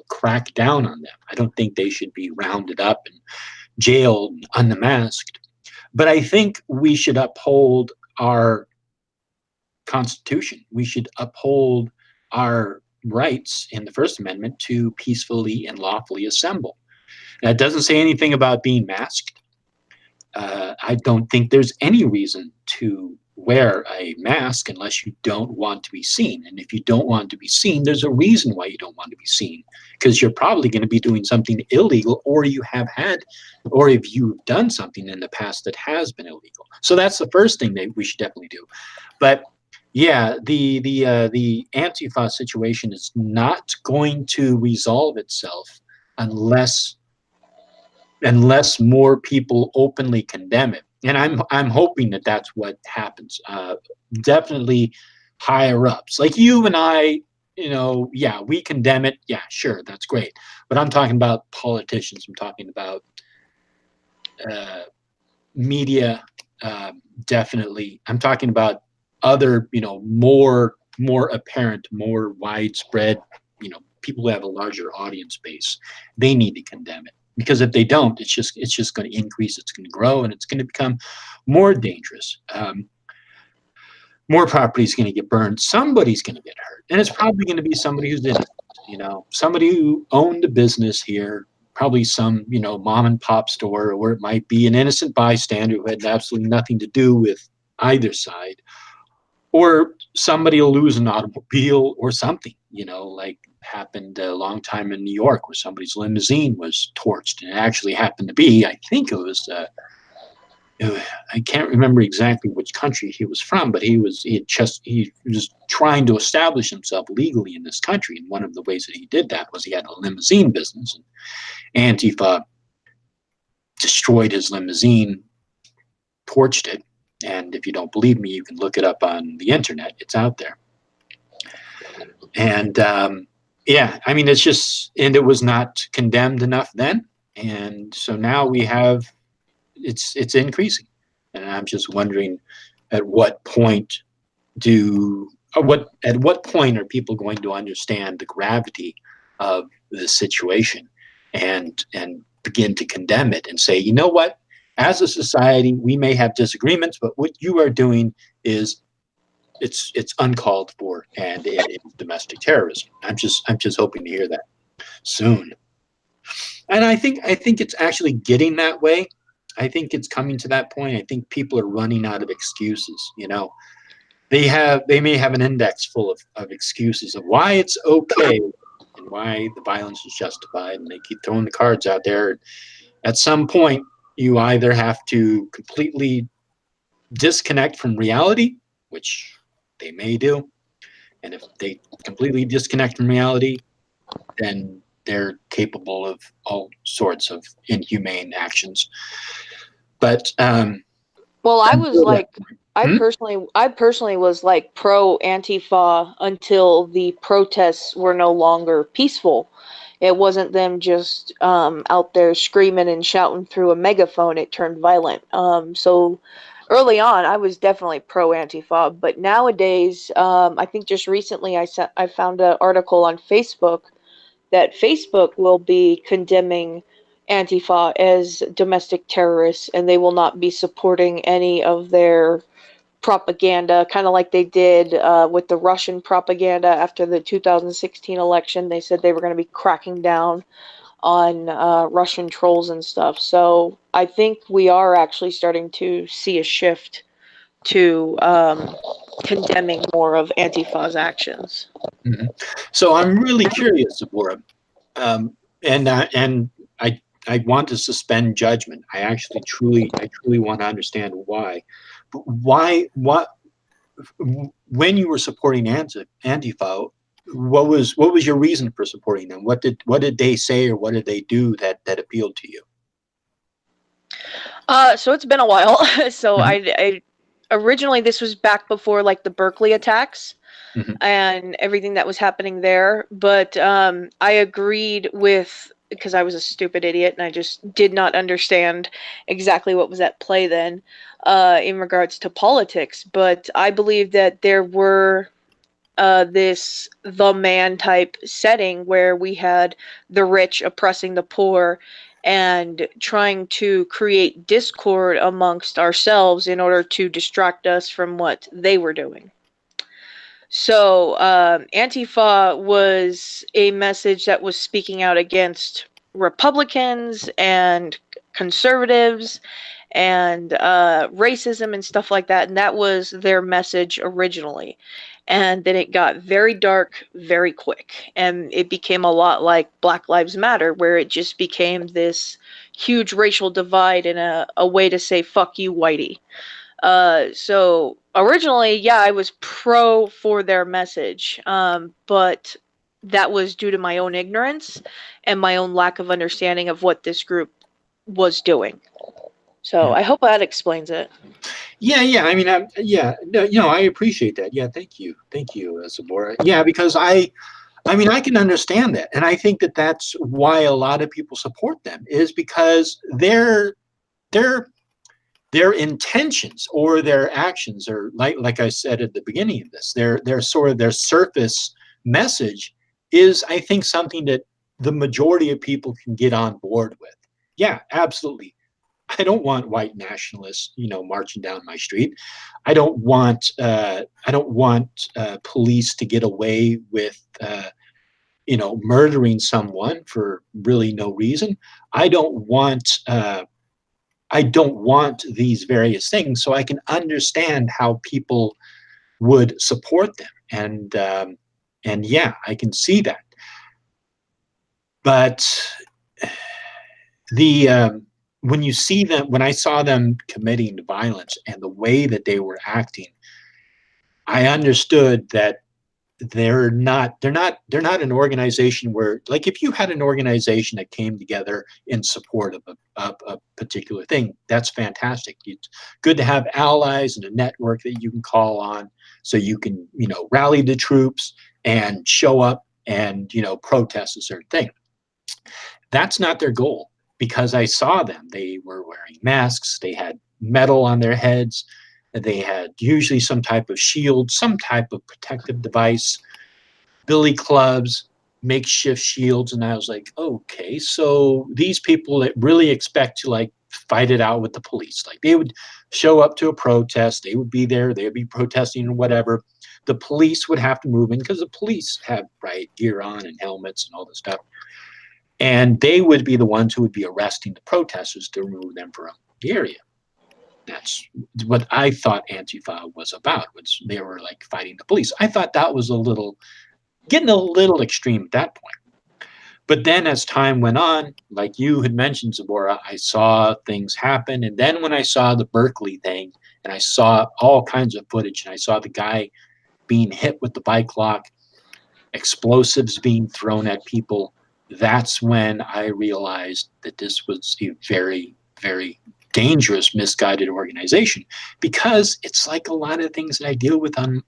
Speaker 1: crack down on them. I don't think they should be rounded up and jailed, unmasked. But I think we should uphold our Constitution. We should uphold our rights in the First Amendment to peacefully and lawfully assemble. That doesn't say anything about being masked. I don't think there's any reason to wear a mask unless you don't want to be seen. And if you don't want to be seen, there's a reason why you don't want to be seen, because you're probably going to be doing something illegal, or you have had, or if you've done something in the past that has been illegal. So that's the first thing that we should definitely do. But yeah, the Antifa situation is not going to resolve itself unless more people openly condemn it. And I'm hoping that that's what happens. Definitely higher ups, like you and I. Yeah, we condemn it. Yeah, sure, that's great. But I'm talking about politicians. I'm talking about media. Definitely, I'm talking about other, more apparent, more widespread, people who have a larger audience base. They need to condemn it, because if they don't, it's just going to increase. It's going to grow, and it's going to become more dangerous. More property is going to get burned. Somebody's going to get hurt, and it's probably going to be somebody who's innocent. Somebody who owned a business here, probably some mom and pop store, or it might be an innocent bystander who had absolutely nothing to do with either side. Or somebody will lose an automobile or something, like happened a long time in New York, where somebody's limousine was torched. And it actually happened to be, I think it was, I can't remember exactly which country he was from, but he was trying to establish himself legally in this country. And one of the ways that he did that was he had a limousine business. And Antifa destroyed his limousine, torched it. And if you don't believe me, you can look it up on the internet. It's out there. And yeah, I mean, it's just, and it was not condemned enough then. And so now we have, it's increasing. And I'm just wondering at what point are people going to understand the gravity of the situation and begin to condemn it and say, you know what? As a society, we may have disagreements, but what you are doing is it's uncalled for, and it's domestic terrorism. I'm just hoping to hear that soon. And I think it's actually getting that way. I think it's coming to that point. I think people are running out of excuses. They may have an index full of excuses of why it's okay and why the violence is justified, and they keep throwing the cards out there. At some point, you either have to completely disconnect from reality, which they may do. And if they completely disconnect from reality, then they're capable of all sorts of inhumane actions. But
Speaker 2: well, I was like, I personally was like pro Antifa until the protests were no longer peaceful. It wasn't them just out there screaming and shouting through a megaphone. It turned violent. So early on, I was definitely pro Antifa. But nowadays, I think just recently I found an article on Facebook that Facebook will be condemning Antifa as domestic terrorists, and they will not be supporting any of their propaganda, kind of like they did with the Russian propaganda after the 2016 election. They said they were going to be cracking down on Russian trolls and stuff. So I think we are actually starting to see a shift to condemning more of Antifa's actions.
Speaker 1: Mhm. So I'm really curious, Deborah, and I want to suspend judgment. I truly want to understand why. But why? What? When you were supporting Antifa, what was your reason for supporting them? What did they say or what did they do that appealed to you?
Speaker 2: So it's been a while. So
Speaker 1: Mhm.
Speaker 2: I originally, this was back before like the Berkeley attacks
Speaker 1: Mhm.
Speaker 2: and everything that was happening there. But I agreed with, because I was a stupid idiot and I just did not understand exactly what was at play then in regards to politics. But I believe that there were this the man type setting where we had the rich oppressing the poor and trying to create discord amongst ourselves in order to distract us from what they were doing. So, Antifa was a message that was speaking out against Republicans and conservatives and racism and stuff like that. And that was their message originally. And then it got very dark very quick. And it became a lot like Black Lives Matter, where it just became this huge racial divide and a way to say, fuck you, whitey. So originally, yeah, I was pro for their message, but that was due to my own ignorance and my own lack of understanding of what this group was doing. So
Speaker 1: Mhm.
Speaker 2: I hope that explains it.
Speaker 1: Yeah. I mean, yeah, no, I appreciate that. Yeah, thank you, Sabora. Yeah, because I mean, I can understand that, and I think that that's why a lot of people support them is because their their intentions or their actions are like I said at the beginning of this, their sort of their surface message is, I think, something that the majority of people can get on board with. Yeah, absolutely. I don't want white nationalists, marching down my street. I don't want police to get away with murdering someone for really no reason. I don't want I don't want these various things, so I can understand how people would support them, and yeah, I can see that. But the when you see them, when I saw them committing violence and the way that they were acting, I understood that they're not an organization where, like, if you had an organization that came together in support of a particular thing, that's fantastic. It's good to have allies and a network that you can call on so you can rally the troops and show up and protest a certain thing. That's not their goal, because I saw them. They were wearing masks, they had metal on their heads, they had usually some type of shield, some type of protective device, billy clubs, makeshift shields. And I was like, okay, so these people that really expect to like fight it out with the police, like they would show up to a protest, they would be there, they would be protesting or whatever. The police would have to move in because the police have riot gear on and helmets and all this stuff. And they would be the ones who would be arresting the protesters to remove them from the area. That's what I thought Antifa was about, was they were like fighting the police. I thought that was getting a little extreme at that point. But then as time went on, like you had mentioned, Zabora, I saw things happen. And then when I saw the Berkeley thing and I saw all kinds of footage and I saw the guy being hit with the bike lock, explosives being thrown at people, that's when I realized that this was a very, very dangerous, misguided organization, because it's like a lot of things that I deal with on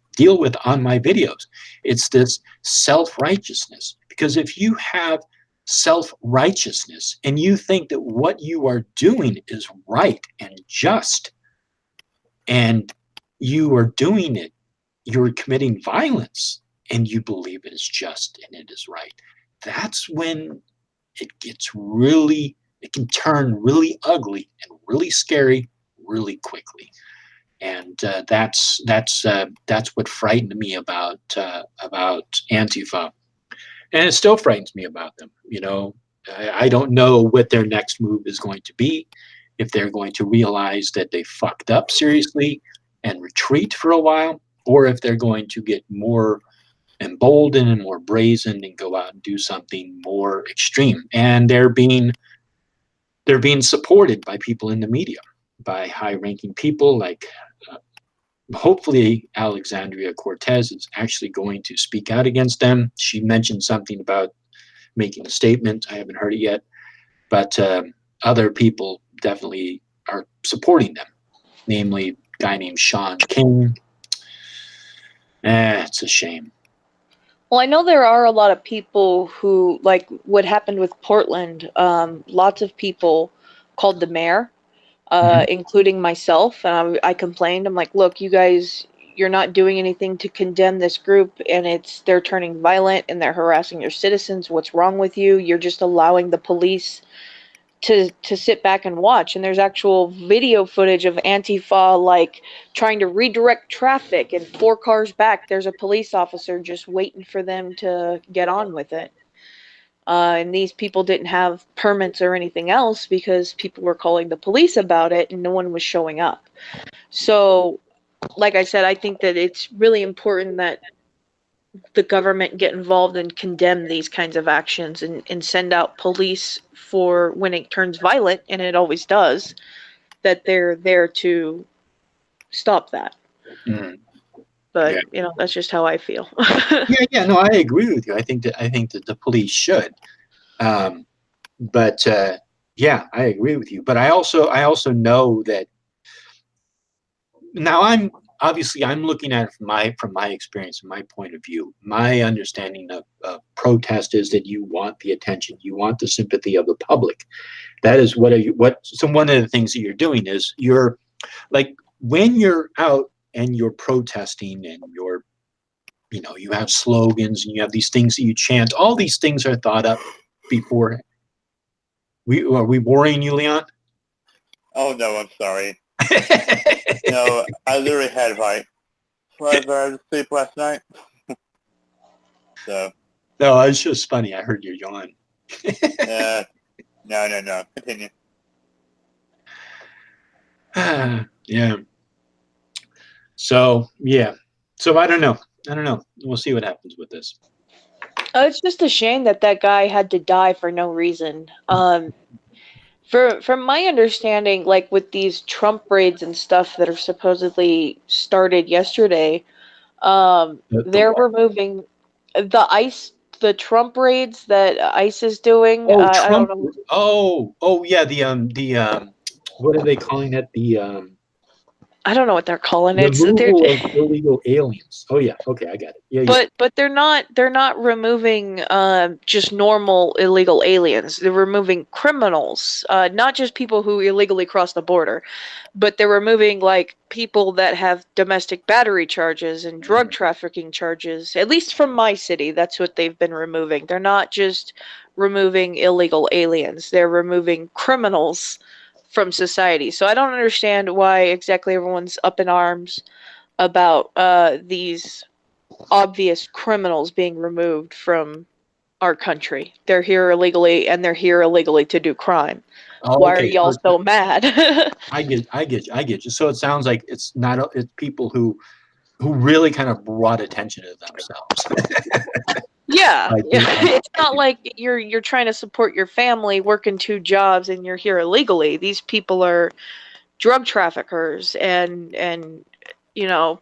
Speaker 1: my videos. It's this self-righteousness. Because if you have self-righteousness and you think that what you are doing is right and just, and you are doing it, you're committing violence, and you believe it is just and it is right, that's when it can turn really ugly and really scary really quickly. And that's what frightened me about Antifa, and it still frightens me about them. You know, I don't know what their next move is going to be, if they're going to realize that they fucked up seriously and retreat for a while, or if they're going to get more emboldened and more brazen and go out and do something more extreme. And they're being supported by people in the media, by high-ranking people like. Hopefully Alexandria Cortez is actually going to speak out against them. She mentioned something about making a statement. I haven't heard it yet, but other people definitely are supporting them, namely a guy named Sean King. It's a shame.
Speaker 2: Well, I know there are a lot of people who, like what happened with Portland, lots of people called the mayor, including myself, and I complained. I'm like, look, you guys, you're not doing anything to condemn this group, and they're turning violent and they're harassing your citizens. What's wrong with you? You're just allowing the police to sit back and watch. And there's actual video footage of Antifa like trying to redirect traffic, and 4 cars back there's a police officer just waiting for them to get on with it. And these people didn't have permits or anything else because people were calling the police about it and no one was showing up. So, like I said, I think that it's really important that the government get involved and condemn these kinds of actions, and send out police for when it turns violent, and it always does, that they're there to stop that.
Speaker 1: Mm.
Speaker 2: But
Speaker 1: Yeah.
Speaker 2: you know, that's just how I feel.
Speaker 1: Yeah, no, I agree with you. I think that the police should, but yeah, I agree with you. But I also know that now I'm looking at it from my experience and my point of view. My understanding of protest is that you want the attention, you want the sympathy of the public. That is so one of the things that you're doing is you're like, when you're out and you're protesting and you have slogans and you have these things that you chant. All these things are thought up before. Are we boring you, Leon?
Speaker 3: Oh no, I'm sorry. No, I literally had like 12 hours of sleep last night. So.
Speaker 1: No, it's just funny. I heard you yawn.
Speaker 3: No. Continue.
Speaker 1: Yeah. So yeah. So I don't know. We'll see what happens with this.
Speaker 2: It's just a shame that guy had to die for no reason. From my understanding, like with these Trump raids and stuff that are supposedly started yesterday, they're removing the Trump raids that ICE is doing.
Speaker 1: Oh,
Speaker 2: I
Speaker 1: Trump.
Speaker 2: don't know.
Speaker 1: Oh yeah. What are they calling it?
Speaker 2: I don't know what they're calling it.
Speaker 1: Removal of illegal aliens. Oh yeah, okay, I got it. Yeah.
Speaker 2: But they're not removing just normal illegal aliens. They're removing criminals, not just people who illegally cross the border, but they're removing like people that have domestic battery charges and drug trafficking charges. At least from my city, that's what they've been removing. They're not just removing illegal aliens. They're removing criminals from society. So I don't understand why exactly everyone's up in arms about these obvious criminals being removed from our country. They're here illegally, and they're here illegally to do crime.
Speaker 1: Oh,
Speaker 2: Why
Speaker 1: okay.
Speaker 2: are y'all so mad?
Speaker 1: I get you. So it sounds like it's people who really kind of brought attention to themselves.
Speaker 2: Yeah. It's not like you're trying to support your family, working 2 jobs, and you're here illegally. These people are drug traffickers and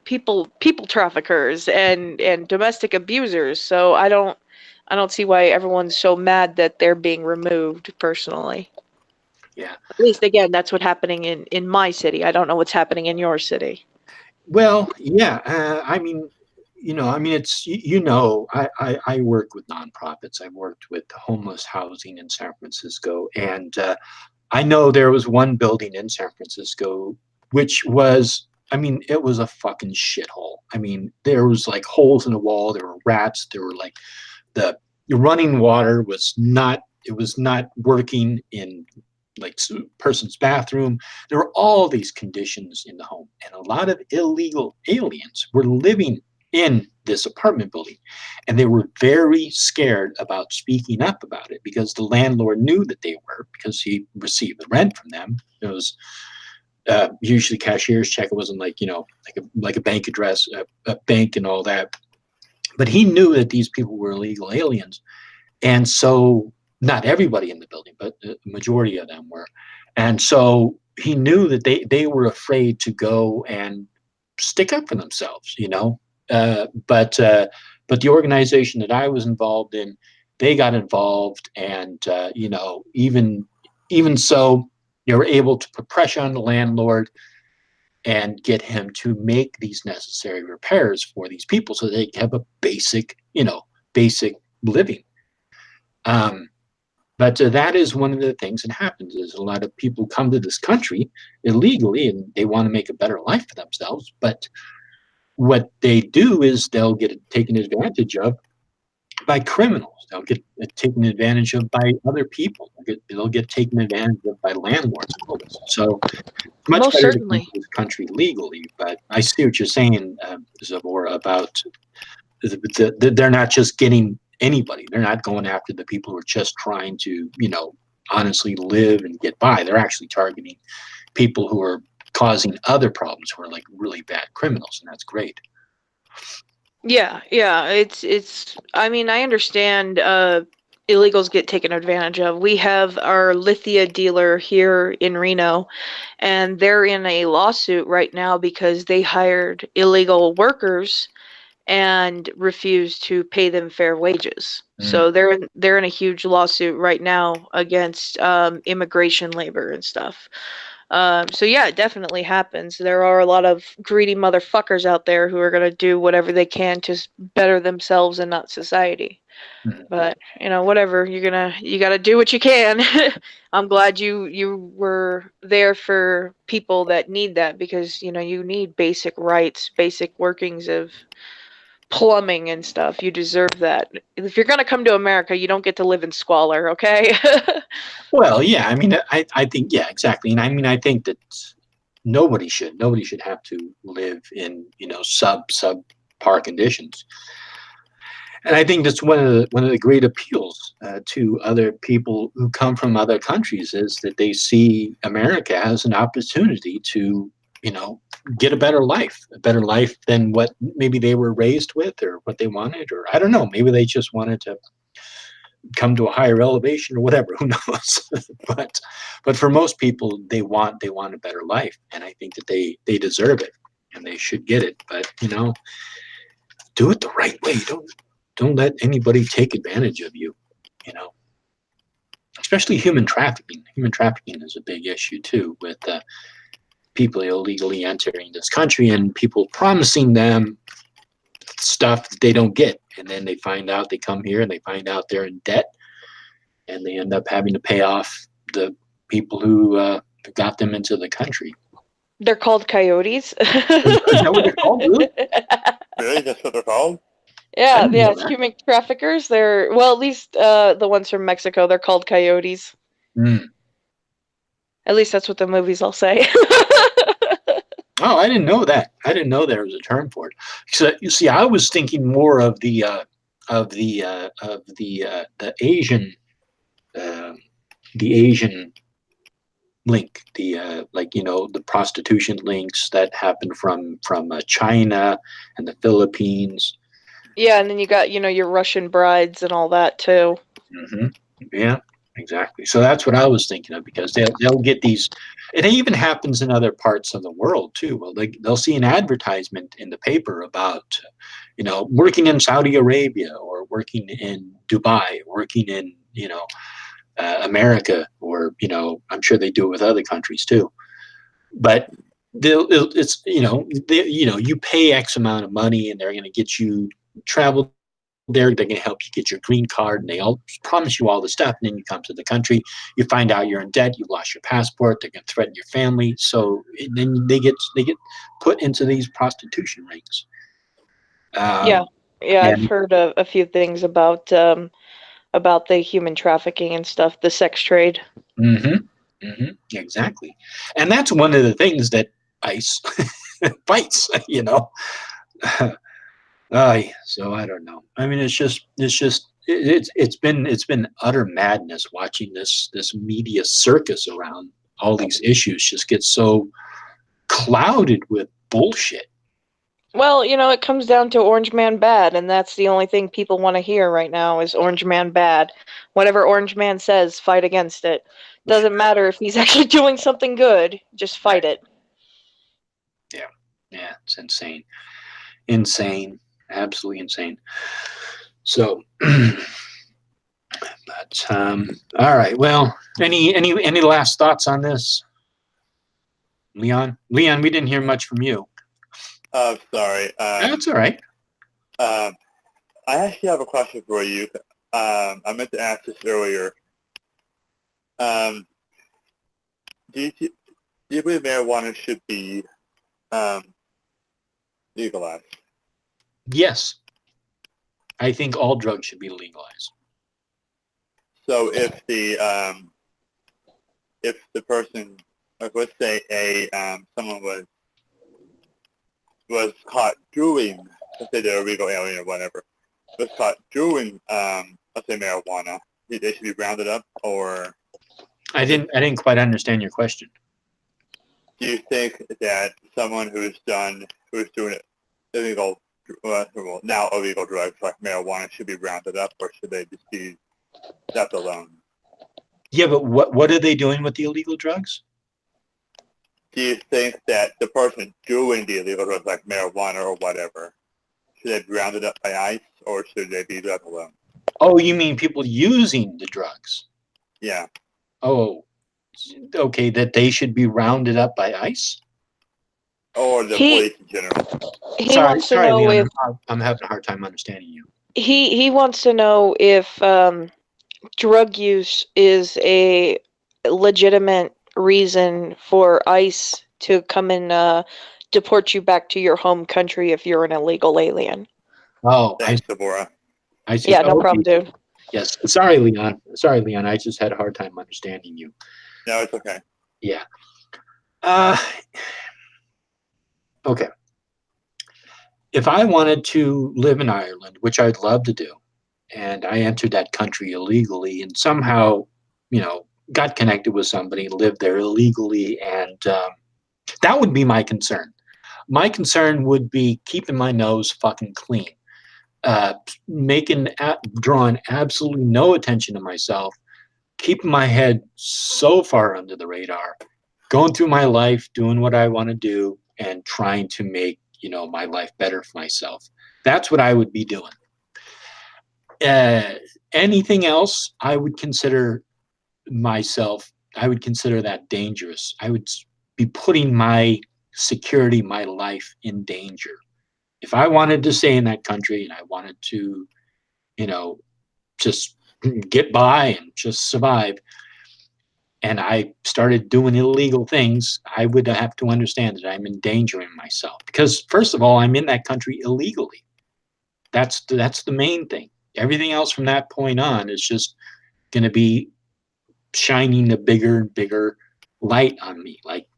Speaker 2: people traffickers and domestic abusers. So I don't see why everyone's so mad that they're being removed personally.
Speaker 1: Yeah.
Speaker 2: At least again, that's what's happening in my city. I don't know what's happening in your city.
Speaker 1: Well, yeah. I mean, it's I work with nonprofits. I worked with homeless housing in San Francisco, and I know there was one building in San Francisco which was, it was a fucking shithole. There was like holes in the wall. There were rats. There were like the running water was not working in like person's bathroom. There were all these conditions in the home, and a lot of illegal aliens were living in this apartment building, and they were very scared about speaking up about it because the landlord knew that they were, because he received the rent from them. It was usually cashier's check. It wasn't like, like a bank address, a bank and all that. But he knew that these people were illegal aliens, and so not everybody in the building, but the majority of them were. And so he knew that they were afraid to go and stick up for themselves, but the organization that I was involved in, they got involved, and even so, they were able to put pressure on the landlord and get him to make these necessary repairs for these people so they have a basic living. But that is one of the things that happens, is a lot of people come to this country illegally and they want to make a better life for themselves. But what they do is they'll get taken advantage of by criminals. They'll get taken advantage of by other people. They'll get taken advantage of by landlords. So it's much
Speaker 2: Most
Speaker 1: better
Speaker 2: certainly.
Speaker 1: to come to this country legally. But I see what you're saying, Zavor, about they're not just getting anybody. They're not going after the people who are just trying to, honestly live and get by. They're actually targeting people who are causing other problems, who are like really bad criminals, and that's great.
Speaker 2: Yeah, it's I mean, I understand illegals get taken advantage of. We have our Lithia dealer here in Reno, and they're in a lawsuit right now because they hired illegal workers and refused to pay them fair wages. So they're in a huge lawsuit right now against immigration labor and stuff. So yeah, it definitely happens. There are a lot of greedy motherfuckers out there who are gonna do whatever they can to better themselves and not society. But whatever, you gotta do what you can. I'm glad you were there for people that need that, because you need basic rights, basic workings of plumbing and stuff. You deserve that. If you're gonna come to America, you don't get to live in squalor, okay?
Speaker 1: Well, yeah, I mean, I think, yeah, exactly. And I mean, I think that nobody should have to live in, subpar conditions. And I think that's one of the great appeals to other people who come from other countries, is that they see America as an opportunity to, get a better life than what maybe they were raised with, or what they wanted, or I don't know, maybe they just wanted to come to a higher elevation or whatever. Who knows? but for most people, they want a better life, and I think that they deserve it and they should get it. But do it the right way. Don't let anybody take advantage of you. Especially human trafficking. Human trafficking is a big issue too, with people illegally entering this country and people promising them stuff that they don't get, and then they come here and they find out they're in debt, and they end up having to pay off the people who got them into the country.
Speaker 2: They're called coyotes.
Speaker 1: Is that what they're called? Really?
Speaker 3: Really? That's what they're called?
Speaker 2: Yeah,
Speaker 1: didn't know
Speaker 2: it's
Speaker 1: that.
Speaker 2: human traffickers. They're, well, at least the ones from Mexico, they're called coyotes. At least that's what the movies all say.
Speaker 1: Oh, I didn't know that. I didn't know there was a term for it. So you see, I was thinking more of the Asian link, the prostitution links that happen from China and the Philippines.
Speaker 2: Yeah, and then you got your Russian brides and all that too.
Speaker 1: Mm-hmm. Yeah, exactly. So that's what I was thinking of, because they'll get these. It even happens in other parts of the world too. Well, they'll see an advertisement in the paper about, working in Saudi Arabia, or working in Dubai, working in, America, or, I'm sure they do it with other countries too. But you pay X amount of money and they're going to get you travel there. They're going to help you get your green card, and they all promise you all this stuff. And then you come to the country, you find out you're in debt, you've lost your passport, they're going to threaten your family. So then they get put into these prostitution rings.
Speaker 2: Yeah, I've heard a few things about the human trafficking and stuff, the sex trade.
Speaker 1: Mm-hmm. Exactly. And that's one of the things that ICE fights, you know. So I don't know. I mean, it's been utter madness watching this media circus around all these issues just get so clouded with bullshit.
Speaker 2: Well, it comes down to Orange Man bad, and that's the only thing people want to hear right now is Orange Man bad. Whatever Orange Man says, fight against it. Doesn't matter if he's actually doing something good, just fight it.
Speaker 1: Yeah, it's insane. Insane. Absolutely insane. So but all right. Well, any last thoughts on this? Leon, we didn't hear much from you.
Speaker 3: Oh, sorry.
Speaker 1: That's all right.
Speaker 3: I actually have a question for you. I meant to ask this earlier. Do you believe marijuana should be legalized?
Speaker 1: Yes. I think all drugs should be legalized.
Speaker 3: So if the person, like let's say someone was caught doing, let's say they're a legal alien or whatever, was caught doing, let's say marijuana, they should be rounded up, or
Speaker 1: I didn't quite understand your question.
Speaker 3: do you think that someone who's doing illegal, now illegal drugs like marijuana should be rounded up, or should they just be left alone?
Speaker 1: Yeah, but what are they doing with the illegal drugs?
Speaker 3: Do you think that the person doing the illegal drugs like marijuana or whatever, should they be rounded up by ICE, or should they be left alone?
Speaker 1: Oh, you mean people using the drugs?
Speaker 3: Yeah.
Speaker 1: Oh, okay, that they should be rounded up by ICE?
Speaker 3: Or the police in general.
Speaker 2: He wants to know
Speaker 1: Leon,
Speaker 2: if
Speaker 1: I'm having a hard time understanding you.
Speaker 2: he wants to know if drug use is a legitimate reason for ICE to come and deport you back to your home country if you're an illegal alien.
Speaker 1: Oh,
Speaker 3: Thanks, Deborah.
Speaker 1: I see.
Speaker 2: Yeah, no
Speaker 1: Okay.
Speaker 2: problem, dude.
Speaker 1: Yes. Sorry, Leon. I just had a hard time understanding you.
Speaker 3: No, it's okay.
Speaker 1: Yeah. Okay. If I wanted to live in Ireland, which I'd love to do, and I entered that country illegally and somehow, got connected with somebody, lived there illegally, and that would be my concern. My concern would be keeping my nose fucking clean, drawing absolutely no attention to myself, keeping my head so far under the radar, going through my life, doing what I want to do, and trying to make my life better for myself. That's what I would be doing. Anything else, I would consider that dangerous. I would be putting my security, my life in danger. If I wanted to stay in that country and I wanted to, just get by and just survive, and I started doing illegal things, I would have to understand that I'm endangering myself. Because first of all, I'm in that country illegally. That's the main thing. Everything else from that point on is just going to be shining a bigger and bigger light on me. Like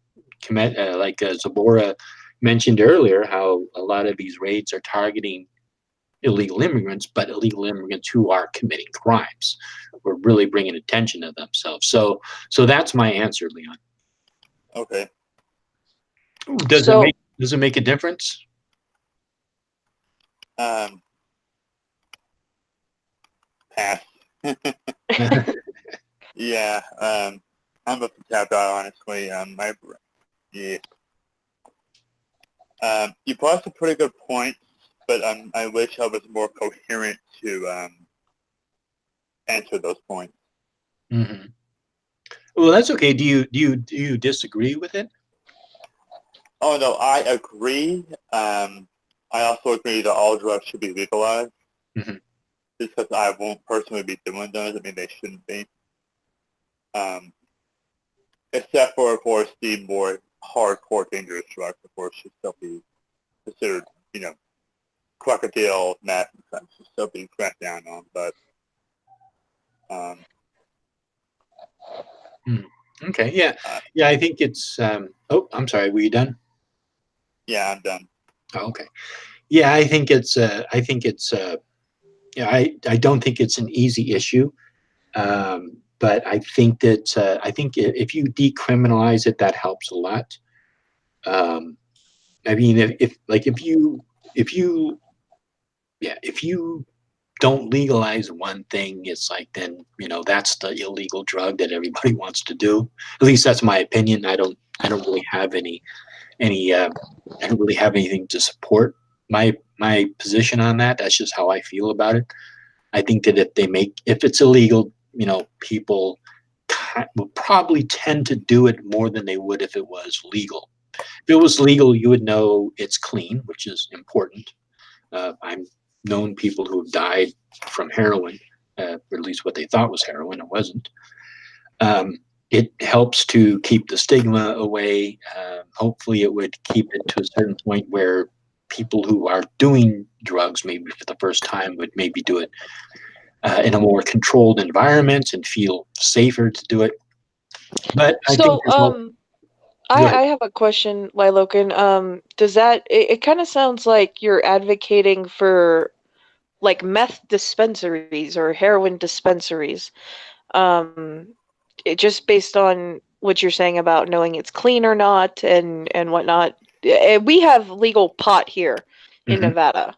Speaker 1: Zabora mentioned earlier, how a lot of these raids are targeting illegal immigrants, but illegal immigrants who are committing crimes. We're really bringing attention to themselves. So that's my answer, Leon.
Speaker 3: Okay.
Speaker 1: Does it make a difference?
Speaker 3: Pass. Yeah. I'm about to tap out, honestly. Yeah. You brought some pretty good points, but I wish I was more coherent to answer those points.
Speaker 1: Mm-hmm. Well, that's okay. Do you disagree with it?
Speaker 3: Oh no, I agree. I also agree that all drugs should be legalized.
Speaker 1: Mm-hmm.
Speaker 3: Just because I won't personally be doing those, I mean they shouldn't be. Except for, of course, the more hardcore dangerous drugs, of course, should still be considered, crocodile, meth, and such should still be cracked down on. But
Speaker 1: Okay. Yeah. Yeah. I think it's. Oh, I'm sorry. Were you done?
Speaker 3: Yeah, I'm done.
Speaker 1: Oh, okay. Yeah, I think it's. I think it's. Yeah, I don't think it's an easy issue. But I think that I think if you decriminalize it, that helps a lot. Um, I mean, if you yeah, if you don't legalize one thing, it's like then that's the illegal drug that everybody wants to do. At least that's my opinion. I don't really have any I don't really have anything to support my position on that. That's just how I feel about it. I think that if it's illegal, people will probably tend to do it more than they would if it was legal. If it was legal, you would know it's clean, which is important. I've known people who have died from heroin, or at least what they thought was heroin. It wasn't. It helps to keep the stigma away. Hopefully, it would keep it to a certain point where people who are doing drugs, maybe for the first time, would maybe do it in a more controlled environment and feel safer to do it. But I think
Speaker 2: So,
Speaker 1: there's no. Go ahead.
Speaker 2: I have a question, Lilokin. Does that it kind of sounds like you're advocating for like meth dispensaries or heroin dispensaries. Just based on what you're saying about knowing it's clean or not and whatnot. We have legal pot here in
Speaker 1: Mhm.
Speaker 2: Nevada,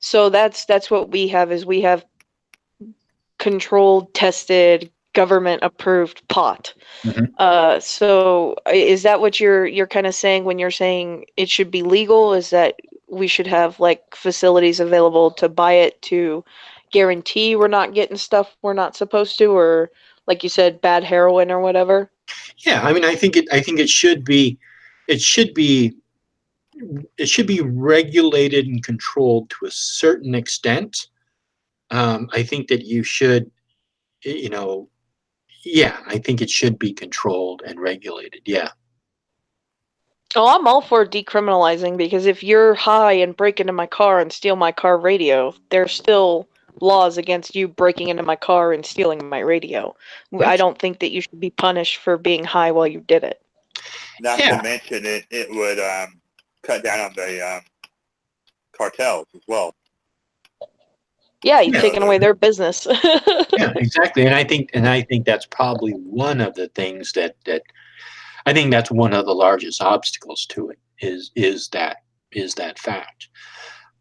Speaker 2: so that's what we have is we have controlled, tested, government approved pot.
Speaker 1: Mhm.
Speaker 2: So is that what you're kind of saying when you're saying it should be legal? Is that we should have like facilities available to buy it to guarantee we're not getting stuff we're not supposed to, or like you said, bad heroin or whatever?
Speaker 1: Yeah, I mean, I think it should be, it should be, it should be regulated and controlled to a certain extent. I think that you should, you know, yeah, I think it should be controlled and regulated. Yeah.
Speaker 2: Oh, I'm all for decriminalizing because if you're high and break into my car and steal my car radio, there's still laws against you breaking into my car and stealing my radio. I
Speaker 1: Yes.
Speaker 2: don't think that you should be punished for being high while you did it.
Speaker 3: Not to
Speaker 1: Yeah.
Speaker 3: mention it would cut down on the cartels as well.
Speaker 2: Yeah, you've
Speaker 1: Yeah.
Speaker 2: taken away their business.
Speaker 1: Yeah. Exactly. And I think that's probably one of the things that I think that's one of the largest obstacles to it is that fact.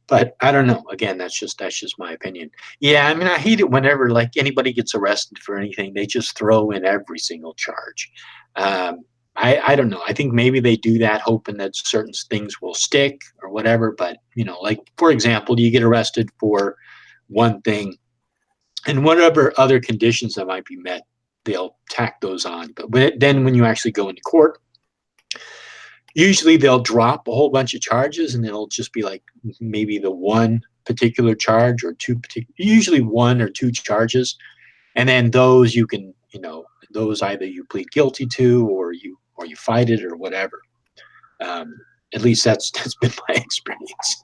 Speaker 1: But I don't know. Again, that's just my opinion. Yeah, I mean, I hate it whenever like anybody gets arrested for anything, they just throw in every single charge. I don't know. I think maybe they do that hoping that certain things will stick or whatever. But like for example, you get arrested for one thing, and whatever other conditions that might be met, they'll tack those on. But then when you actually go into court, usually they'll drop a whole bunch of charges and it'll just be like maybe the one particular charge or two particular, usually one or two charges, and then those you can those either you plead guilty to or you fight it or whatever. um, at least that's been my experience.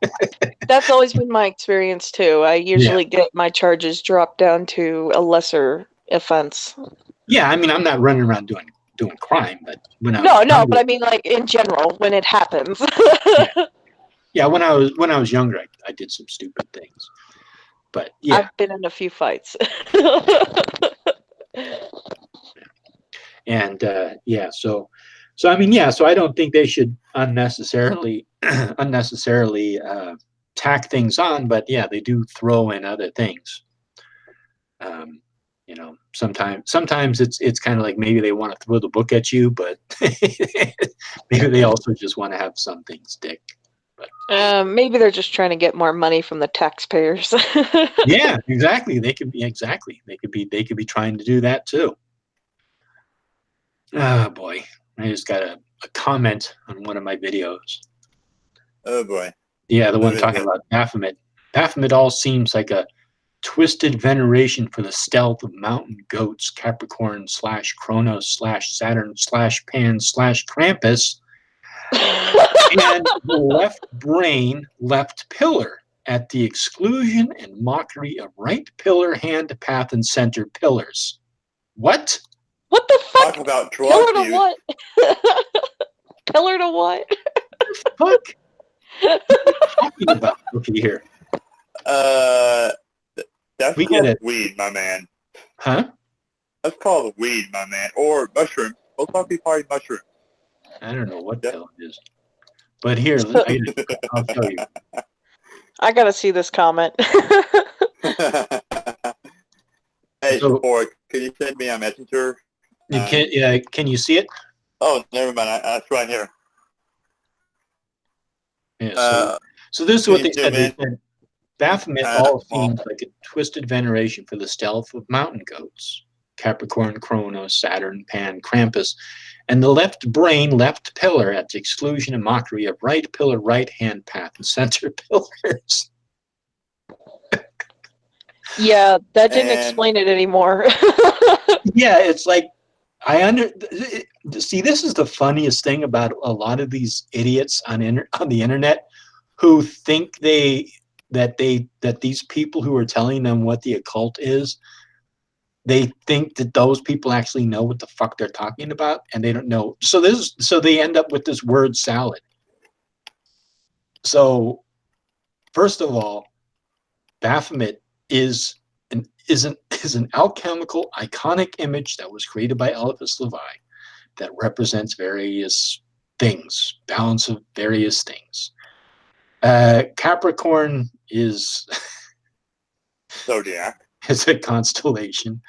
Speaker 2: That's always been my experience too. I
Speaker 1: Yeah,
Speaker 2: usually get my charges dropped down to a lesser offense.
Speaker 1: yeah, I mean, I'm not running around doing crime, but when I was
Speaker 2: No, but
Speaker 1: younger.
Speaker 2: I mean like in general when it happens.
Speaker 1: Yeah, yeah, when I was younger, I did some stupid things, but yeah.
Speaker 2: I've been in a few fights.
Speaker 1: And yeah, so I mean, yeah, so I don't think they should unnecessarily unnecessarily tack things on, but yeah, they do throw in other things. Sometimes it's kind of like maybe they want to throw the book at you, but maybe they also just want to have some things stick. But
Speaker 2: Maybe they're just trying to get more money from the taxpayers.
Speaker 1: yeah, exactly. They could be trying to do that too. Oh boy, I just got a comment on one of my videos.
Speaker 3: Oh boy.
Speaker 1: Yeah, the
Speaker 3: What
Speaker 1: one
Speaker 3: is
Speaker 1: talking
Speaker 3: it?
Speaker 1: about Baphomet. Baphomet all seems like a twisted veneration for the stealth of mountain goats, Capricorn slash Kronos slash Saturn slash Pan slash Krampus, and the left brain, left pillar, at the exclusion and mockery of right pillar, hand, path, and center pillars. What?
Speaker 2: What the fuck?
Speaker 3: Talk about drug
Speaker 2: Pillar to
Speaker 3: use.
Speaker 2: what? Pillar to what?
Speaker 1: Fuck. What are you talking about? Okay, here.
Speaker 3: That's
Speaker 1: We get
Speaker 3: called
Speaker 1: it.
Speaker 3: weed, my man.
Speaker 1: Huh?
Speaker 3: That's called weed, my man. Or mushrooms. Most likely probably mushrooms.
Speaker 1: I don't know what
Speaker 3: Yeah.
Speaker 1: pill it is. But here, I'll show you.
Speaker 2: I gotta see this comment.
Speaker 3: Hey,
Speaker 1: So-
Speaker 3: support, can you send me a messenger?
Speaker 1: Can you see it?
Speaker 3: Oh, never mind. That's right here.
Speaker 1: Yeah, so this is what they
Speaker 3: can you
Speaker 1: said. They
Speaker 3: zoom
Speaker 1: said, Baphomet
Speaker 3: Uh,
Speaker 1: all
Speaker 3: well-
Speaker 1: seems like a twisted veneration for the stealth of mountain goats. Capricorn, Kronos, Saturn, Pan, Krampus, and the left brain, left pillar at the exclusion and mockery of right pillar, right hand path, and center pillars.
Speaker 2: Yeah, that didn't
Speaker 3: And-
Speaker 2: explain it anymore.
Speaker 1: Yeah, it's like see, this is the funniest thing about a lot of these idiots on the internet who think that these people who are telling them what the occult is, they think that those people actually know what the fuck they're talking about, and they don't know. So they end up with this word salad. So first of all, Baphomet is an alchemical iconic image that was created by Eliphas Levi that represents various things, balance of various things. Capricorn is
Speaker 3: Zodiac.
Speaker 1: is a constellation.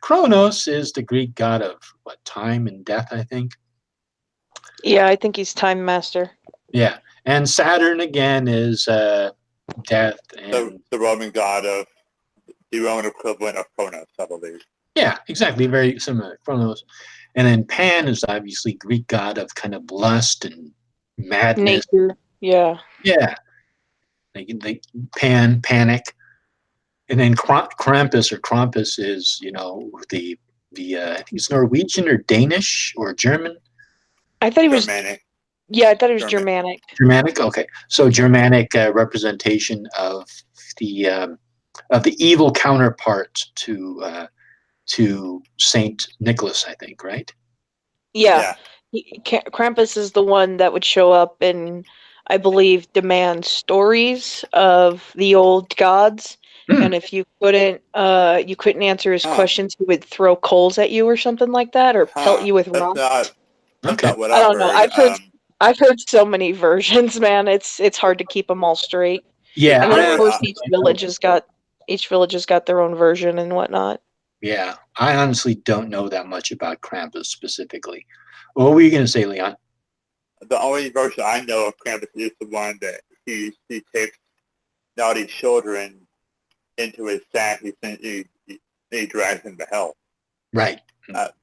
Speaker 1: Kronos is the Greek god of what, time and death, I think.
Speaker 2: Yeah, I think he's Time Master.
Speaker 1: Yeah, and Saturn again is death and
Speaker 3: The Roman god of the Roman equivalent of Kronos, I believe.
Speaker 1: yeah, exactly, very similar. Kronos, and then Pan is obviously Greek god of kind of lust and madness.
Speaker 2: Nature. Yeah.
Speaker 1: Yeah, like panic, and then Krampus is I think it's Norwegian or Danish or German.
Speaker 2: I thought he was.
Speaker 3: Germanic.
Speaker 2: Yeah, I thought he was
Speaker 3: German.
Speaker 2: Germanic.
Speaker 1: Okay, so Germanic representation of the evil counterpart to Saint Nicholas, I think, right?
Speaker 2: Yeah. Krampus is the one that would show up and, I believe, demand stories of the old gods. And if you couldn't answer his questions, he would throw coals at you or something like that, or pelt you with rocks.
Speaker 3: That's not what
Speaker 2: I don't know.
Speaker 3: heard.
Speaker 2: I've heard so many versions, man. It's hard to keep them all straight.
Speaker 1: Yeah,
Speaker 2: And then of course
Speaker 3: I-
Speaker 2: each village has got their own version and whatnot.
Speaker 1: yeah. I honestly don't know that much about Krampus specifically. What were you going to say, Leon?
Speaker 3: The only version I know of Krampus is the one that he takes naughty children into his sack. He drags them to hell.
Speaker 1: Right.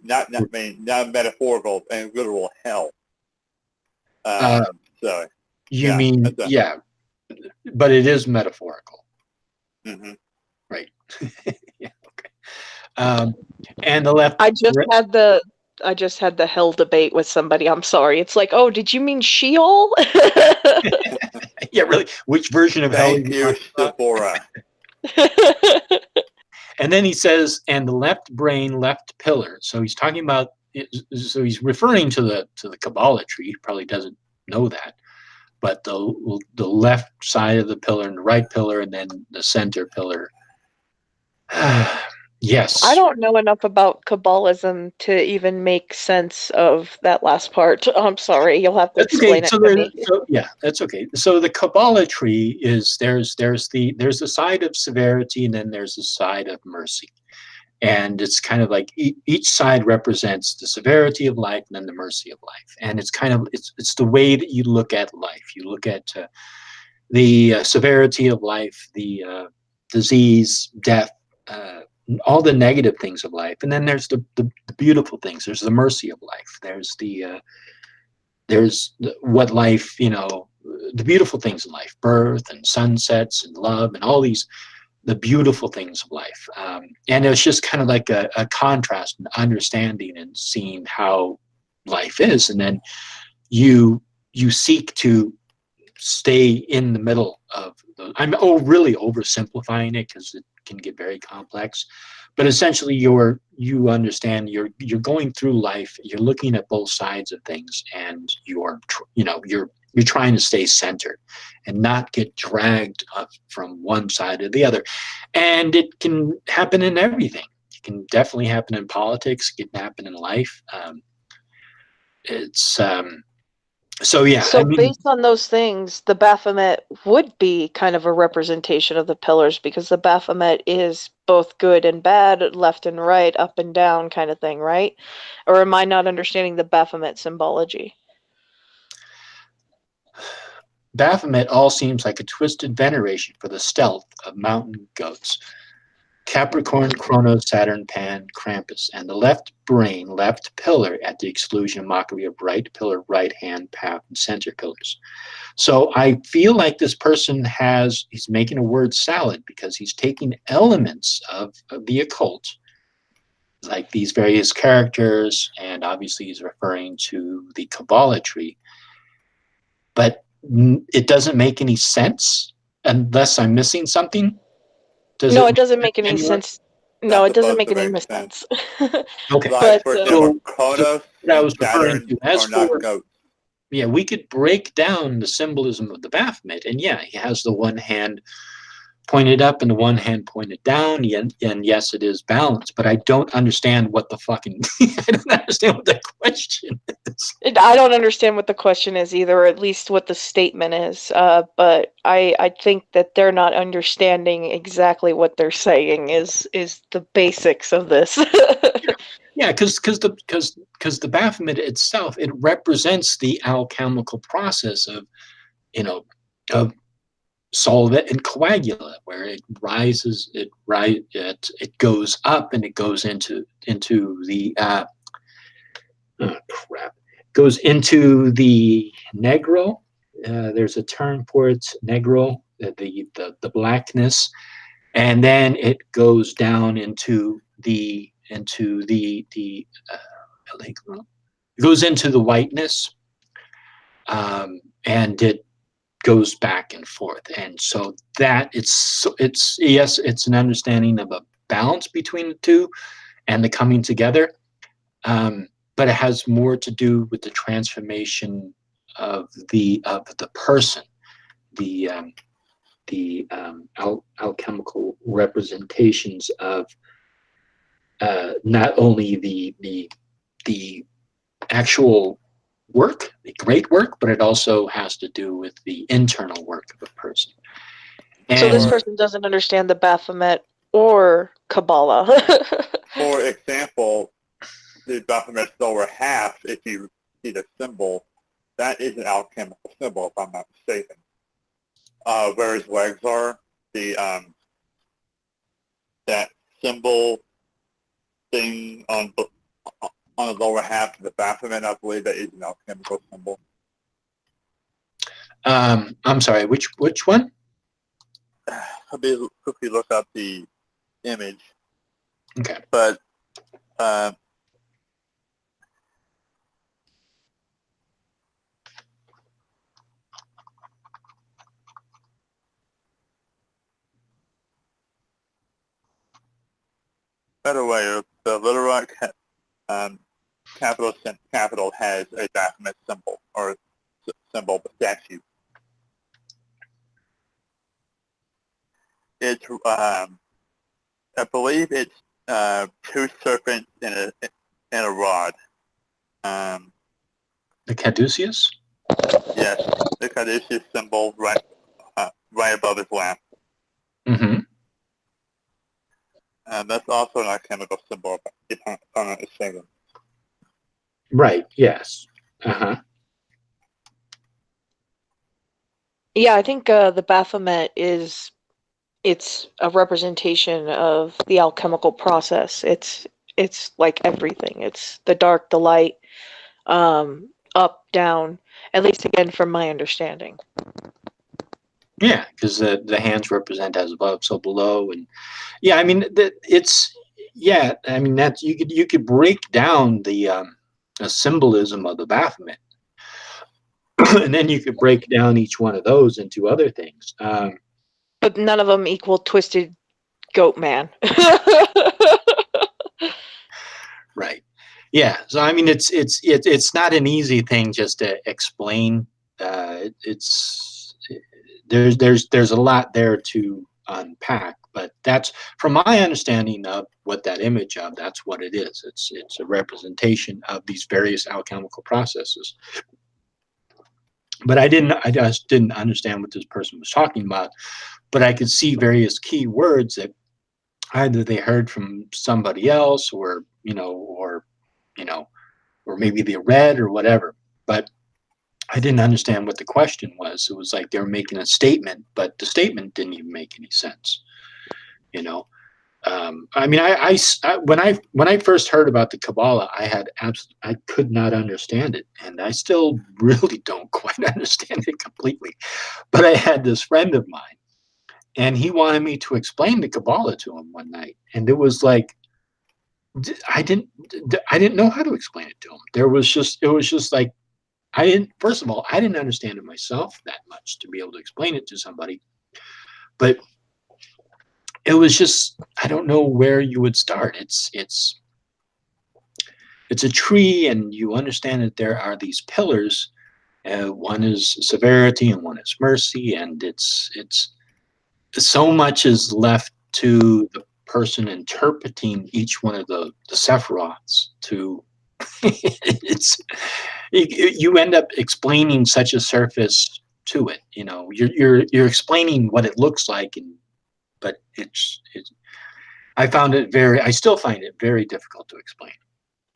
Speaker 3: Not metaphorical and literal hell. So
Speaker 1: You
Speaker 3: yeah,
Speaker 1: mean
Speaker 3: that's
Speaker 1: yeah, but it is metaphorical.
Speaker 3: hmm
Speaker 1: Right. Yeah. Okay. And the left.
Speaker 2: I just had the hell debate with somebody. I'm sorry. It's like, oh, did you mean Sheol?
Speaker 1: Yeah, really. Which version of hell?
Speaker 3: Thank you, Sephora.
Speaker 1: And then he says, and the left brain, left pillar. So he's talking about. So he's referring to the Kabbalah tree. He probably doesn't know that, but the left side of the pillar and the right pillar, and then the center pillar. Yes.
Speaker 2: I don't know enough about Kabbalism to even make sense of that last part. I'm sorry. You'll have to explain it to me.
Speaker 1: Yeah, that's okay. So the Kabbalah tree is there's the side of severity and then there's the side of mercy. And it's kind of like each side represents the severity of life and then the mercy of life. And it's kind of it's the way that you look at life. You look at the severity of life, the disease, death, all the negative things of life, and then there's the beautiful things. There's the mercy of life. There's what life, the beautiful things in life, birth and sunsets and love and all these the beautiful things of life. And it's just kind of like a contrast and understanding and seeing how life is, and then you seek to stay in the middle of those. I'm really oversimplifying it because can get very complex. But essentially, you understand you're going through life. You're looking at both sides of things, and you're trying to stay centered and not get dragged up from one side or the other. And it can happen in everything. It can definitely happen in politics. It can happen in life. So yeah,
Speaker 2: So
Speaker 1: I mean,
Speaker 2: based on those things, the Baphomet would be kind of a representation of the pillars because the Baphomet is both good and bad, left and right, up and down kind of thing, right? Or am I not understanding the Baphomet symbology?
Speaker 1: Baphomet all seems like a twisted veneration for the stealth of mountain goats. Capricorn, Kronos, Saturn, Pan, Krampus, and the left brain, left pillar at the exclusion of mockery of right pillar, right hand, path, and center pillars. So I feel like this person he's making a word salad because he's taking elements of the occult, like these various characters, and obviously he's referring to the Kabbalah tree, but it doesn't make any sense unless I'm missing something.
Speaker 2: No, it doesn't make any sense. No,
Speaker 3: Not
Speaker 2: it doesn't
Speaker 3: supposed
Speaker 2: make
Speaker 3: to
Speaker 2: any
Speaker 3: make
Speaker 2: sense.
Speaker 1: Okay.
Speaker 3: Like,
Speaker 2: But
Speaker 3: for example,
Speaker 1: So
Speaker 3: Kronos
Speaker 1: what I
Speaker 3: and
Speaker 1: was referring
Speaker 3: Saturn
Speaker 1: to, as
Speaker 3: are not
Speaker 1: for
Speaker 3: goats.
Speaker 1: yeah, we could break down the symbolism of the Baphomet, and yeah, he has the one hand pointed up and the one hand pointed down, and yes, it is balanced. But I don't understand what the fucking I don't understand what the question is.
Speaker 2: I don't understand what the question is either, or at least what the statement is. But I think that they're not understanding exactly what they're saying is the basics of this.
Speaker 1: Yeah, because the Baphomet itself, it represents the alchemical process of of solvent and coagula, where it rises, it goes up and it goes into the goes into the negro. There's a term for it, negro, the blackness, and then it goes down into the it goes into the whiteness, and it goes back and forth. And so that it's yes, it's an understanding of a balance between the two and the coming together, but it has more to do with the transformation of the person, the alchemical representations of not only the actual work, the great work, but it also has to do with the internal work of a person. And
Speaker 2: So this person doesn't understand the Baphomet or Kabbalah.
Speaker 3: For example, the Baphomet's lower half, if you see the symbol, that is an alchemical symbol, if I'm not mistaken. Where his legs are, that symbol thing on the lower half of the Baphomet, I believe that is an alchemical symbol.
Speaker 1: I'm sorry, which one?
Speaker 3: I'll be quickly look up the image.
Speaker 1: Okay.
Speaker 3: But by the way, the Little Rock capital has a Baphomet symbol, or symbol, the statue. It's I believe it's two serpents and a rod.
Speaker 1: The caduceus?
Speaker 3: Yes, the caduceus symbol right above his lap.
Speaker 1: Mm-hmm.
Speaker 3: That's also an alchemical symbol, if I'm not mistaken.
Speaker 1: Right. Yes. Uh-huh.
Speaker 2: Yeah, I think the Baphomet it's a representation of the alchemical process. It's like everything. It's the dark, the light, up, down. At least again, from my understanding.
Speaker 1: Yeah, because the hands represent as above, so below, and yeah, I mean I mean that you could break down the symbolism of the Baphomet, and then you could break down each one of those into other things.
Speaker 2: But none of them equal twisted Goat man.
Speaker 1: Right. Yeah. So I mean, it's not an easy thing just to explain. It's there's a lot there to unpack, but that's from my understanding of what that image of, that's what it is. It's a representation of these various alchemical processes. But I just didn't understand what this person was talking about. But I could see various key words that either they heard from somebody else, or or maybe they read or whatever. But I didn't understand what the question was. It was like they were making a statement, but the statement didn't even make any sense. You know, I mean, when I first heard about the Kabbalah, I could not understand it, and I still really don't quite understand it completely. But I had this friend of mine, and he wanted me to explain the Kabbalah to him one night, and it was like I didn't know how to explain it to him. It was just like first of all, I didn't understand it myself that much to be able to explain it to somebody, but it was just, I don't know where you would start. It's a tree, and you understand that there are these pillars. One is severity and one is mercy, and it's so much is left to the person interpreting each one of the sephiroths to it's you end up explaining such a surface to it. You're explaining what it looks like, but I still find it very difficult to explain.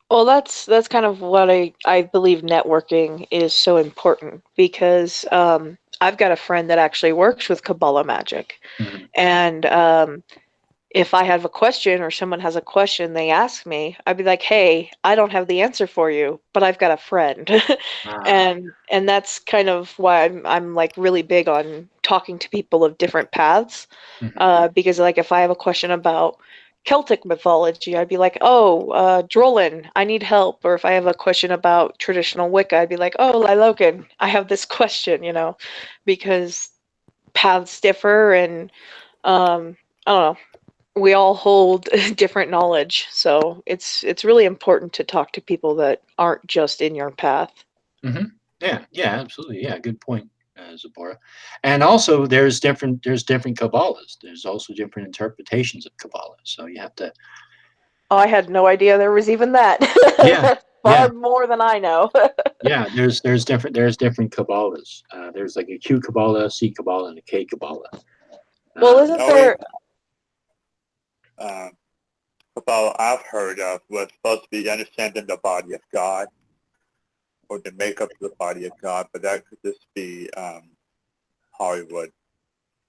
Speaker 2: Well, that's kind of what I believe networking is so important, because I've got a friend that actually works with Kabbalah magic.
Speaker 1: Mhm.
Speaker 2: And if I have a question or someone has a question, they ask me, I'd be like, hey, I don't have the answer for you, but I've got a friend. And that's kind of why I'm like really big on talking to people of different paths.
Speaker 1: Mhm.
Speaker 2: Because like if I have a question about Celtic mythology, I'd be like, oh, Drolin, I need help. Or if I have a question about traditional Wicca, I'd be like, oh, Lilokin, I have this question, because paths differ, and I don't know, we all hold different knowledge. So it's really important to talk to people that aren't just in your path.
Speaker 1: Mm-hmm. Yeah, absolutely. Yeah, good point, Zipporah. And also, there's different Kabbalahs. There's also different interpretations of Kabbalah. So you have to.
Speaker 2: Oh, I had no idea there was even that.
Speaker 1: Yeah,
Speaker 2: That's
Speaker 1: yeah,
Speaker 2: far more than I know.
Speaker 1: yeah. There's different Kabbalahs. There's like a Q Kabbalah, C Kabbalah, and a K Kabbalah.
Speaker 2: Well, isn't
Speaker 3: The only
Speaker 2: there?
Speaker 3: Kabbalah I've heard of was supposed to be understanding the body of God, or the makeup of the body of God, but that could just be Hollywood,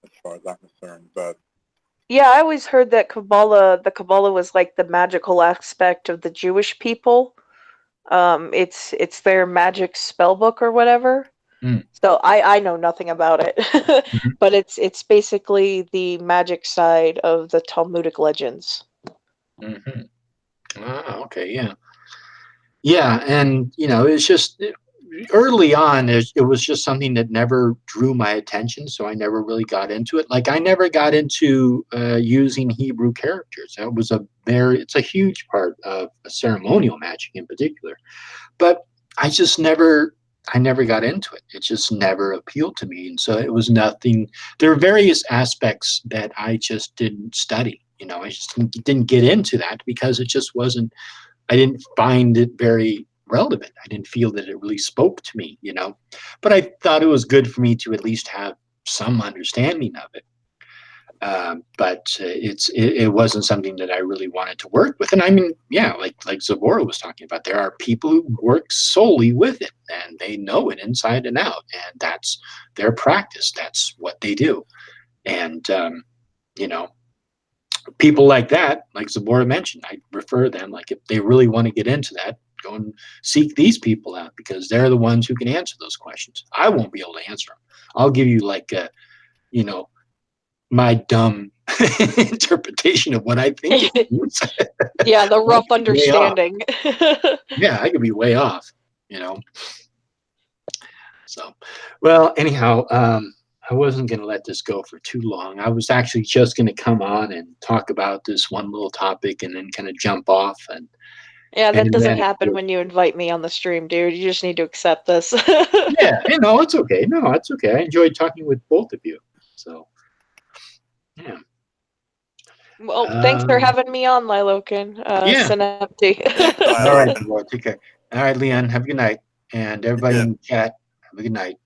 Speaker 3: as far as I'm concerned. But
Speaker 2: Yeah, I always heard that the Kabbalah was like the magical aspect of the Jewish people. It's their magic spell book or whatever.
Speaker 1: Mm.
Speaker 2: So I know nothing about it,
Speaker 1: Mhm.
Speaker 2: but it's basically the magic side of the Talmudic legends.
Speaker 1: Mm-hmm. Okay, yeah. Yeah, and it's just early on, it was just something that never drew my attention, so I never really got into it. Like I never got into using Hebrew characters. It's a huge part of ceremonial magic in particular. But I never got into it. It just never appealed to me, and so it was nothing. There are various aspects that I just didn't study. I just didn't get into that because it just wasn't. I didn't find it very relevant. I didn't feel that it really spoke to me. But I thought it was good for me to at least have some understanding of it. But it wasn't something that I really wanted to work with. And I mean, yeah, like Zabora was talking about, there are people who work solely with it, and they know it inside and out, and that's their practice. That's what they do. And you know, people like that, like Zabora mentioned, I refer them, like if they really want to get into that, go and seek these people out, because they're the ones who can answer those questions. I won't be able to answer them. I'll give you you know, my dumb interpretation of what I think it means.
Speaker 2: Yeah, the
Speaker 1: I
Speaker 2: rough
Speaker 1: could be way off.
Speaker 2: understanding.
Speaker 1: Yeah, I could be way off. So, well, anyhow, I wasn't going to let this go for too long. I was actually just going to come on and talk about this one little topic and then kind of jump off.
Speaker 2: Yeah, that
Speaker 1: And
Speaker 2: doesn't
Speaker 1: then,
Speaker 2: happen when you invite me on the stream, dude. You just need to accept this.
Speaker 1: yeah, it's okay. No, it's okay. I enjoyed talking with both of you. So, yeah.
Speaker 2: Well, thanks for having me on, Lilokin.
Speaker 1: Yeah.
Speaker 2: Synapti.
Speaker 3: Thanks,
Speaker 1: All right,
Speaker 3: Lila.
Speaker 1: boy, take care. All right, Leon, have a good night. And everybody in the chat, have a good night.